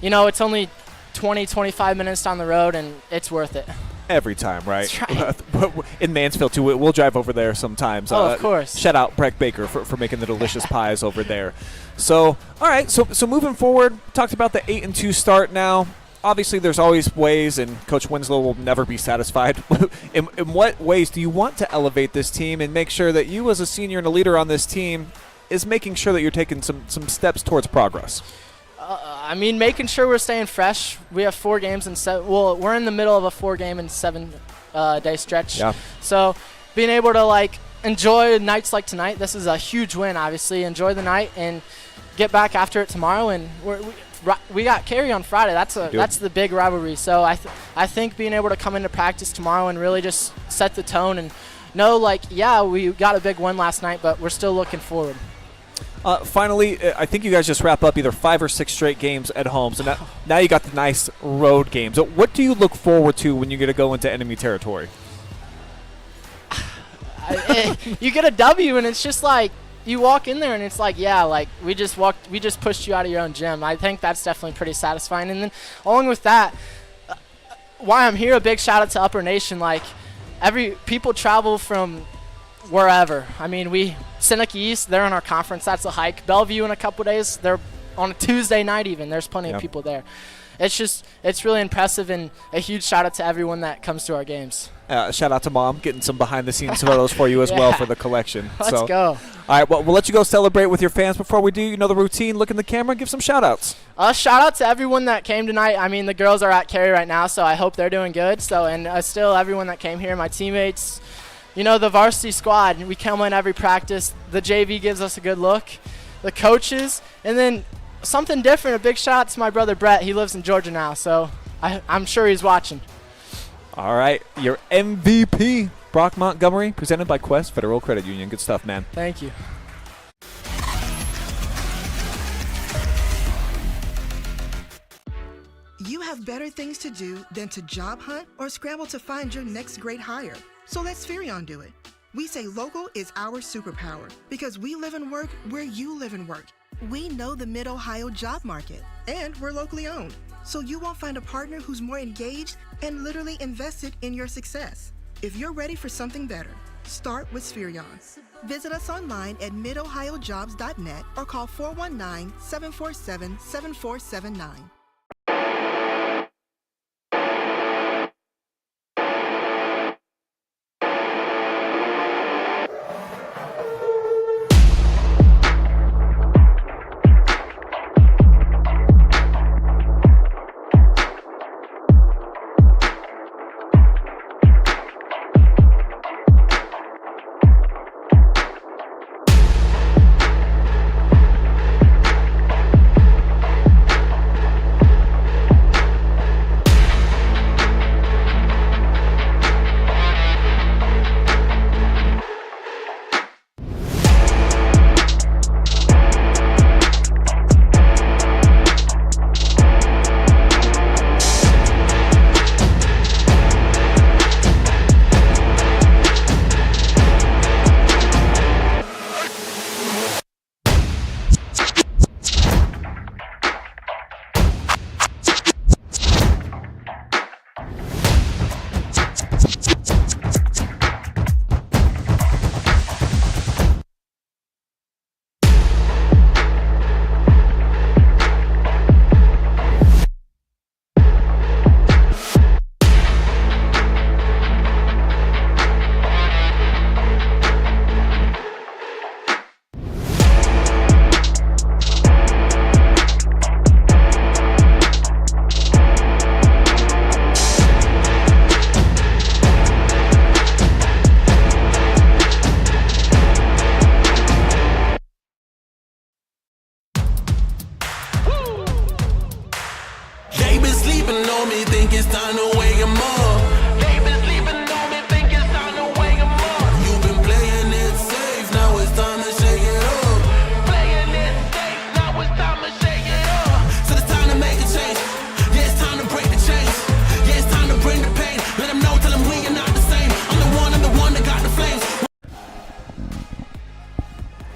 It's only 20, 25 minutes down the road, and it's worth it. Every time, right? That's right. In Mansfield, too. We'll drive over there sometimes. Oh, of course. Shout out Breck Baker for making the delicious pies over there. So, all right, so moving forward, talked about the 8-2 start now. obviously there's always ways, and Coach Winslow will never be satisfied. in what ways do you want to elevate this team and make sure that you as a senior and a leader on this team is making sure that you're taking some steps towards progress? I mean, making sure we're staying fresh. We have 4 games in 7. Well, we're in the middle of a 4-game and 7-day stretch. Yeah. So being able to, like, enjoy nights like tonight, this is a huge win, obviously. Enjoy the night and get back after it tomorrow. And we got Cary on Friday. That's the big rivalry. So I think being able to come into practice tomorrow and really just set the tone and know, like, yeah, we got a big win last night, but we're still looking forward. Finally, I think you guys just wrap up either 5 or 6 straight games at home. So now you got the nice road games. What do you look forward to when you get to go into enemy territory? You get a W, and it's just like you walk in there, and it's like, yeah, like we just pushed you out of your own gym. I think that's definitely pretty satisfying. And then along with that, why I'm here, a big shout out to Upper Nation. Like people travel from wherever. I mean, Seneca East, they're in our conference. That's a hike. Bellevue in a couple days, they're on a Tuesday night even. There's plenty of people there. It's really impressive, and a huge shout out to everyone that comes to our games. Shout out to Mom, getting some behind-the-scenes photos for you as well for the collection. Let's go. All right, well, we'll let you go celebrate with your fans. Before we do, you know the routine. Look in the camera and give some shout-outs. Shout out to everyone that came tonight. I mean, the girls are at Cary right now, so I hope they're doing good. So, and still everyone that came here, my teammates, the varsity squad. We come in every practice. The JV gives us a good look. The coaches, and then something different, a big shout out to my brother Brett. He lives in Georgia now, so I'm sure he's watching. All right, your MVP, Brock Montgomery, presented by Quest Federal Credit Union. Good stuff, man. Thank you. You have better things to do than to job hunt or scramble to find your next great hire. So let Spherion do it. We say local is our superpower because we live and work where you live and work. We know the Mid-Ohio job market, and we're locally owned. So you won't find a partner who's more engaged and literally invested in your success. If you're ready for something better, start with Spherion. Visit us online at midohiojobs.net or call 419-747-7479.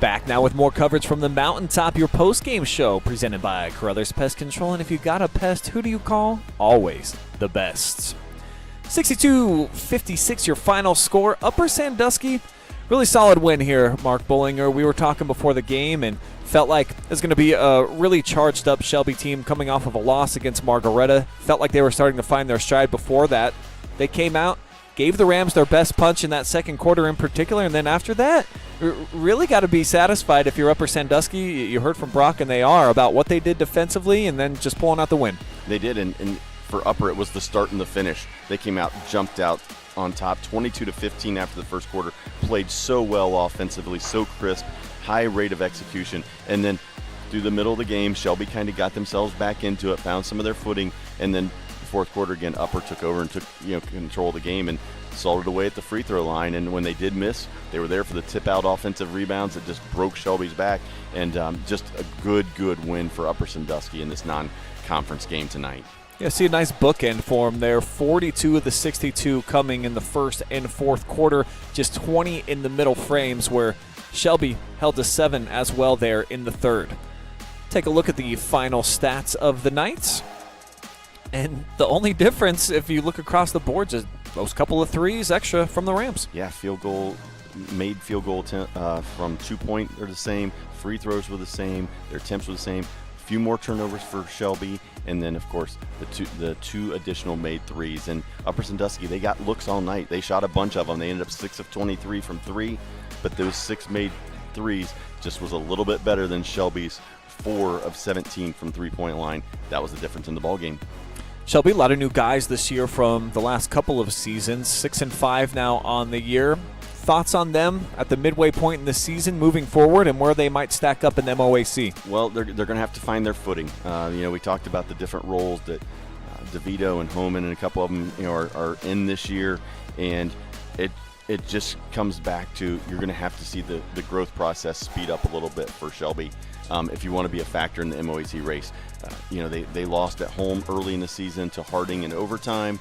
Back now with more coverage from the Mountaintop, your post-game show presented by Carothers Pest Control. And if you got a pest, who do you call? Always the best. 62-56 your final score. Upper Sandusky Really solid win here, Mark Bollinger. We were talking before the game and felt like it was going to be a really charged up Shelby team coming off of a loss against Margaretta. Felt like they were starting to find their stride before that. They came out, gave the Rams their best punch in that second quarter in particular, and then after that, really got to be satisfied if you're Upper Sandusky. You heard from Brock, and they are, about what they did defensively and then just pulling out the win. They did, and for Upper, it was the start and the finish. They came out, jumped out on top, 22-15 after the first quarter, played so well offensively, so crisp, high rate of execution, and then through the middle of the game, Shelby kind of got themselves back into it, found some of their footing, and then fourth quarter again, Upper took over and took control of the game and salted away at the free throw line. And when they did miss, they were there for the tip out offensive rebounds that just broke Shelby's back, and just a good win for Upper Sandusky in this non-conference game tonight. Yeah, see a nice bookend for them there. 42 of the 62 coming in the first and fourth quarter, just 20 in the middle frames, where Shelby held to 7 as well there in the third. Take a look at the final stats of the night. And the only difference, if you look across the board, is those couple of threes extra from the Rams. Yeah, made field goal from 2-point are the same. Free throws were the same. Their attempts were the same. A few more turnovers for Shelby, and then of course the two additional made threes. And Upper Sandusky, they got looks all night. They shot a bunch of them. They ended up 6 of 23 from 3, but those 6 made threes just was a little bit better than Shelby's 4 of 17 from 3-point line. That was the difference in the ballgame. Shelby, a lot of new guys this year from the last couple of seasons, 6-5 now on the year. Thoughts on them at the midway point in the season moving forward and where they might stack up in the MOAC? Well, they're going to have to find their footing. We talked about the different roles that DeVito and Homan and a couple of them are in this year, and it just comes back to you're going to have to see the growth process speed up a little bit for Shelby if you want to be a factor in the MOAC race. They lost at home early in the season to Harding in overtime.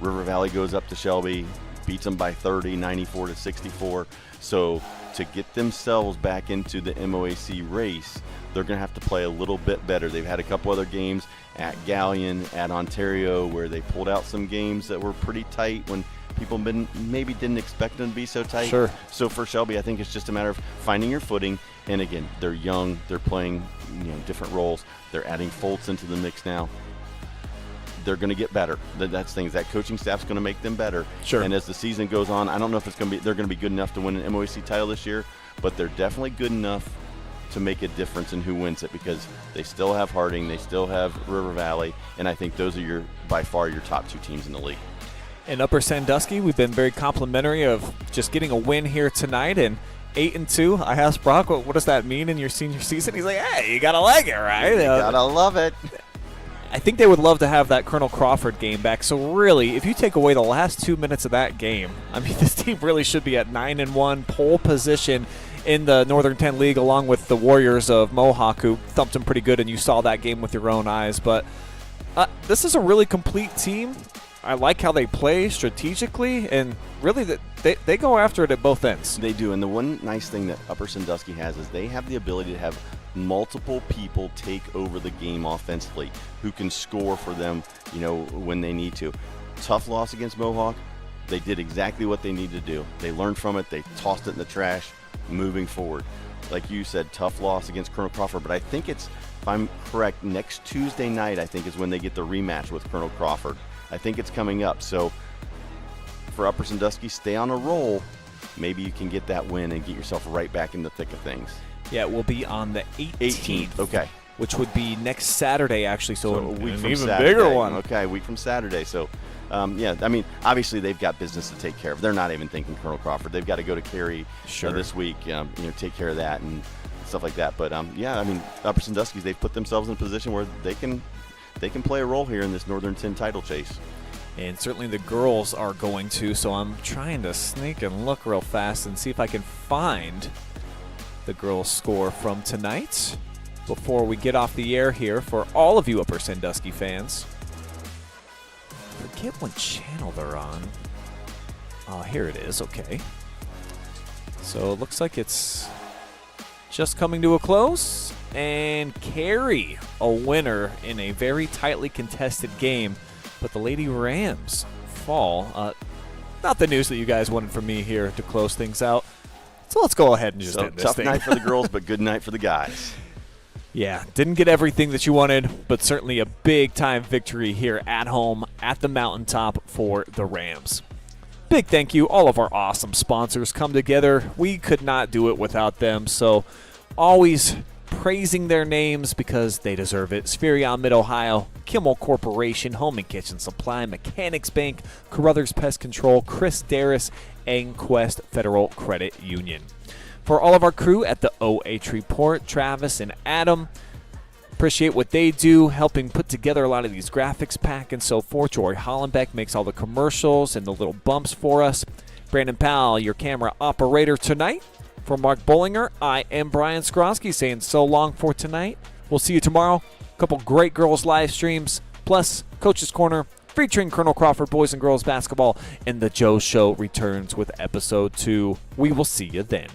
River Valley goes up to Shelby, beats them by 30, 94-64. So to get themselves back into the MOAC race, they're going to have to play a little bit better. They've had a couple other games at Galleon, at Ontario, where they pulled out some games that were pretty tight when people maybe didn't expect them to be so tight. Sure. So for Shelby, I think it's just a matter of finding your footing. And again, they're young. They're playing different roles. They're adding Foltz into the mix now. They're going to get better. That's things. That coaching staff's going to make them better. Sure. And as the season goes on, I don't know if they're going to be good enough to win an MOAC title this year, but they're definitely good enough to make a difference in who wins it, because they still have Harding, they still have River Valley, and I think those are by far your top 2 teams in the league. In Upper Sandusky, we've been very complimentary of just getting a win here tonight, and 8-2. I asked Brock, what does that mean in your senior season? He's like, hey, you got to like it, right? You got to love it. I think they would love to have that Colonel Crawford game back. So really, if you take away the last 2 minutes of that game, I mean, this team really should be at 9-1, pole position in the Northern 10 League, along with the Warriors of Mohawk, who thumped them pretty good, and you saw that game with your own eyes. But this is a really complete team. I like how they play strategically, and really they go after it at both ends. They do, and the one nice thing that Upper Sandusky has is they have the ability to have multiple people take over the game offensively who can score for them, when they need to. Tough loss against Mohawk. They did exactly what they needed to do. They learned from it. They tossed it in the trash, moving forward. Like you said, tough loss against Colonel Crawford, but I think it's, if I'm correct, next Tuesday night, I think, is when they get the rematch with Colonel Crawford. I think it's coming up. So for Upper Sandusky, stay on a roll. Maybe you can get that win and get yourself right back in the thick of things. Yeah, it will be on the 18th. Okay. Which would be next Saturday, actually. So a week from even Saturday. bigger one. Okay, a week from Saturday. So, I mean, obviously they've got business to take care of. They're not even thinking Colonel Crawford. They've got to go to Cary this week, take care of that and stuff like that. But, I mean, Upper Sandusky, they've put themselves in a position where they can play a role here in this Northern 10 title chase. And certainly the girls are going to, so I'm trying to sneak and look real fast and see if I can find the girls' score from tonight before we get off the air here for all of you Upper Sandusky fans. Forget what channel they're on. Oh, here it is. Okay. So it looks like it's just coming to a close. And Cary, a winner in a very tightly contested game. But the Lady Rams fall not the news that you guys wanted from me here to close things out. So let's go ahead and just end this tough thing. night for the girls, but good night for the guys. Yeah, didn't get everything that you wanted, but certainly a big-time victory here at home at the Mountaintop for the Rams. Big thank you. All of our awesome sponsors come together. We could not do it without them, so always praising their names because they deserve it. Spherion Mid-Ohio, Kimmel Corporation, Home and Kitchen Supply, Mechanics Bank, Carothers Pest Control, Chris Daris, and Quest Federal Credit Union. For all of our crew at the OH Report, Travis and Adam, appreciate what they do, helping put together a lot of these graphics pack and so forth. Jory Hollenbeck makes all the commercials and the little bumps for us. Brandon Powell, your camera operator tonight. For Mark Bollinger, I am Brian Skowronski saying so long for tonight. We'll see you tomorrow. A couple great girls live streams, plus Coach's Corner, featuring Colonel Crawford boys and girls basketball, and the Joe Show returns with episode 2. We will see you then.